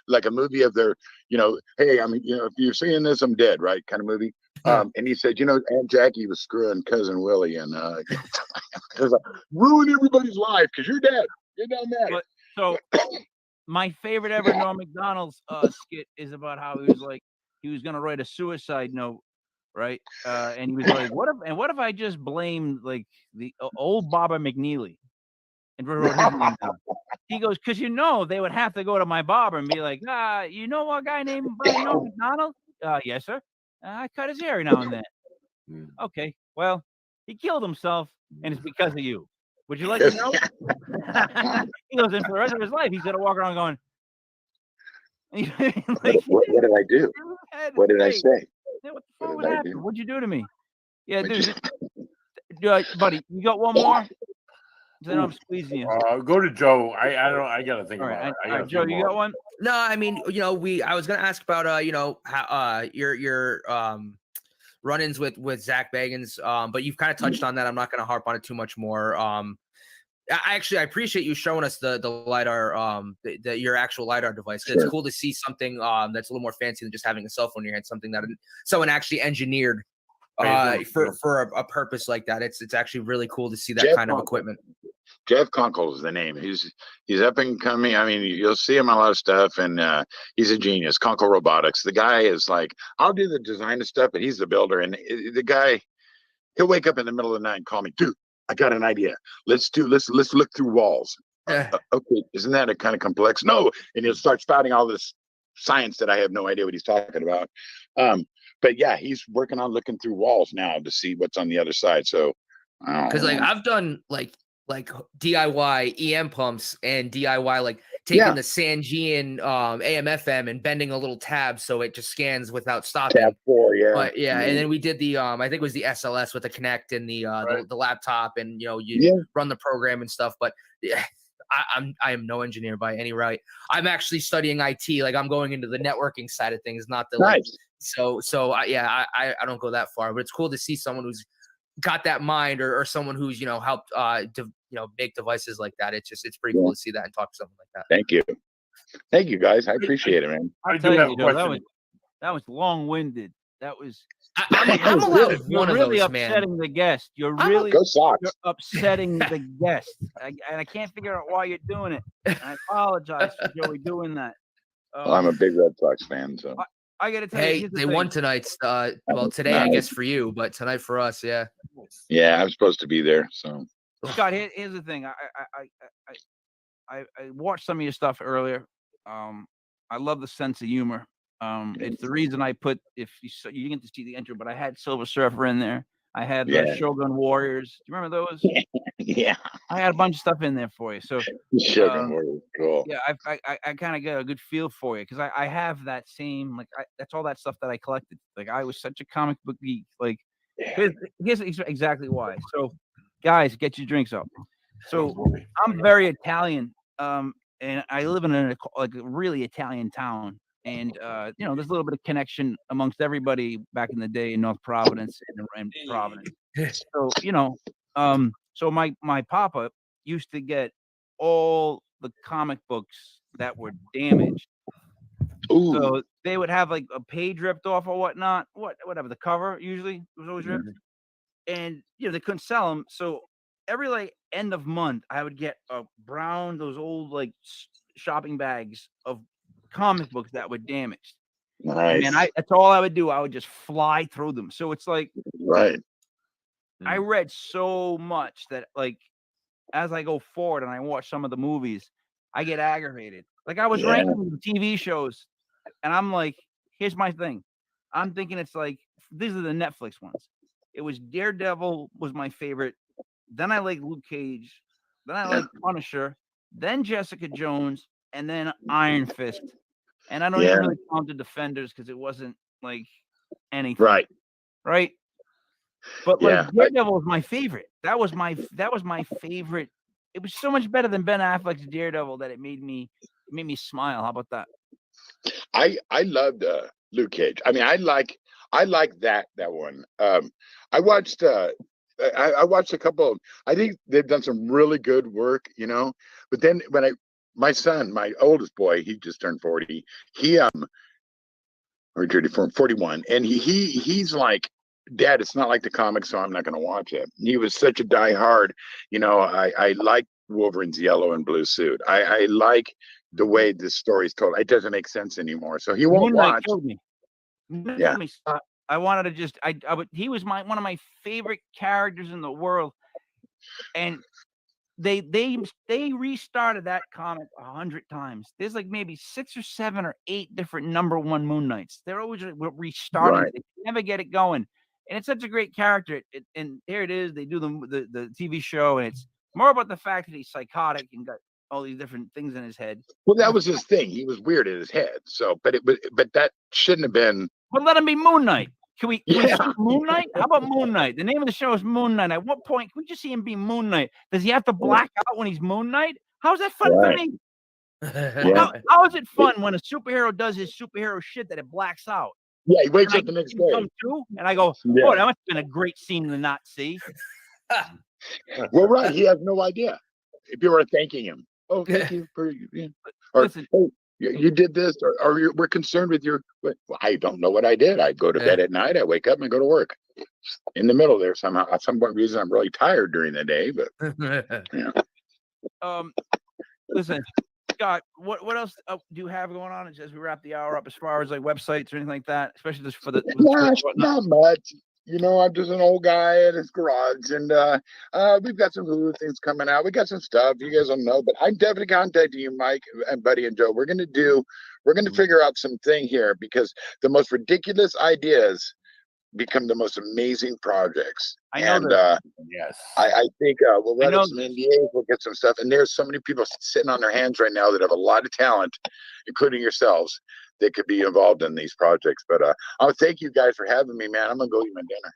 like a movie of their, hey, if you're seeing this, I'm dead, right? Kind of movie. And he said, Aunt Jackie was screwing cousin Willie, and it was like, ruin everybody's life because you're dead. You're done that. So my favorite ever Norm Macdonald's skit is about how he was gonna write a suicide note. Right. And he was like, what if I just blamed the old Barbara McNeely and wrote his name down? He goes, because they would have to go to my barber and be like, a guy named Norm Macdonald? Yes, sir. I cut his hair every now and then. Okay. Well, he killed himself, and it's because of you. Would you like to know? He goes, and for the rest of his life, he's gonna walk around going, You know what I mean? What, Like, what did I do? What did I hey, say? what the What fuck did would I happen? do? What'd you do to me? Yeah, What dude. you- Buddy, you got one more? Then I'm squeezing you. Go to Joe. I don't. I gotta think All about right, it. I all gotta right, Joe, think you more. got one? No, I mean, I was gonna ask about how your run-ins with Zach Bagans, but you've kind of touched on that. I'm not gonna harp on it too much more. I appreciate you showing us the lidar, your actual lidar device. It's Sure. cool to see something that's a little more fancy than just having a cell phone in your hand. Something that someone actually engineered for a purpose like that. It's actually really cool to see that Jeff kind of Conkle. equipment. Jeff Conkle is the name. He's up and coming. I mean, you'll see him on a lot of stuff, and he's a genius. Conkle Robotics. The guy is like, I'll do the design of stuff, but he's the builder. And the guy, he'll wake up in the middle of the night and call me, dude, I got an idea. Let's look through walls. Okay, isn't that a kind of complex? No, and he'll start spouting all this science that I have no idea what he's talking about. But yeah, he's working on looking through walls now to see what's on the other side. So, Because like I've done like DIY EM pumps and DIY like taking the Sangean AM/FM and bending a little tab so it just scans without stopping. Tab 4, yeah. But and then we did the I think it was the SLS with the Connect and the laptop, and you run the program and stuff. But yeah, I am no engineer by any right. I'm actually studying IT. Like I'm going into the networking side of things, not the Nice. I don't go that far. But it's cool to see someone who's got that mind, or someone who's helped make devices like that. It's pretty cool to see that and talk to someone like that. Thank you guys. I appreciate it, man. I'll tell you, that was long-winded. That was. I'm allowed You're one of really those, man. upsetting the guest. You're upsetting the guest, and I can't figure out why you're doing it. And I apologize for Joey doing that. Well, I'm a big Red Sox fan, so I got to tell you, they won tonight. Well, today I guess for you, but tonight for us, yeah. Yeah, I'm supposed to be there. So Scott, here's the thing. I watched some of your stuff earlier. I love the sense of humor. It's the reason I put, if you didn't get to see the intro, but I had Silver Surfer in there. I had the Shogun Warriors. Do you remember those? Yeah. I had a bunch of stuff in there for you. So Shogun Warriors, cool. Yeah, I kind of got a good feel for you because I have that same that's all that stuff that I collected. Like I was such a comic book geek. Like here's exactly why. So guys, get your drinks up. So I'm very Italian, and I live in a really Italian town. And there's a little bit of connection amongst everybody back in the day in North Providence and Providence. So so my papa used to get all the comic books that were damaged. Ooh. So they would have like a page ripped off or whatnot. Whatever the cover usually was always ripped, and they couldn't sell them. So every end of month, I would get those old shopping bags of comic books that were damaged. Nice. And that's all I would do. I would just fly through them. So it's like, right. I read so much that as I go forward and I watch some of the movies, I get aggravated. Like I was ranking the TV shows, and I'm like, here's my thing. I'm thinking it's like these are the Netflix ones. It was Daredevil was my favorite. Then I like Luke Cage. Then I like Punisher. Then Jessica Jones. And then Iron Fist. And I don't even really count the Defenders because it wasn't like anything. Right. But Daredevil was my favorite. That was my favorite. It was so much better than Ben Affleck's Daredevil that it made me smile. How about that? I loved Luke Cage. I mean, I like that one. I watched I watched a couple. I think they've done some really good work, But then when my son, my oldest boy, he just turned 40. He or 41, and he's like, Dad, it's not like the comics, so I'm not going to watch it. He was such a diehard. I like Wolverine's yellow and blue suit. I like the way this story's told. It doesn't make sense anymore, so he won't watch. Killed me. Yeah. I wanted to just he was one of my favorite characters in the world, and they restarted that comic 100 times. There's maybe 6 or 7 or 8 different #1 Moon Knights. They're always restarting. Right. They never get it going, and it's such a great character. And here it is. They do the TV show, and it's more about the fact that he's psychotic and got all these different things in his head. Well, that was his thing. He was weird in his head. So, but that shouldn't have been. But let him be Moon Knight. Can we Yeah. see Moon Knight? How about Moon Knight? The name of the show is Moon Knight. At what point can we just see him be Moon Knight? Does he have to black out when he's Moon Knight? How's that fun for Right. me? Yeah. How is it fun when a superhero does his superhero shit that it blacks out? Yeah, he wakes And up the next I day. come to, and I go, Yeah. oh, that must have been a great scene to not see. Well, right. He has no idea. People are thanking him. Oh, thank you for or Listen. oh, you did this, or we're concerned with your. Well, I don't know what I did. I go to bed at night. I wake up and go to work. In the middle there, somehow, at some reason, I'm really tired during the day. But Listen, Scott, what else do you have going on as we wrap the hour up, as far as like websites or anything like that, especially just for the gosh, not much. You know, I'm just an old guy in his garage, and we've got some Hulu things coming out. We got some stuff you guys don't know, but I'm definitely contacting you, Mike and Buddy and Joe. We're gonna figure out something here, because the most ridiculous ideas become the most amazing projects. I know And that. Yes. I think we'll I run know up some NDAs, we'll get some stuff. And there's so many people sitting on their hands right now that have a lot of talent, including yourselves, that could be involved in these projects. But I thank you guys for having me, man. I'm gonna go eat my dinner.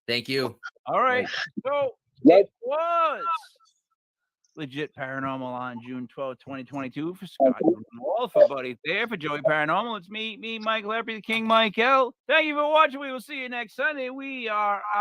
Thank you. All right. So Yep. it was Legit Paranormal on June 12th, 2022 for Scott Gruenwald, for Buddy there, for Joey Paranormal. It's me, Michael Eppy, the King Michael. Thank you for watching. We will see you next Sunday. We are out.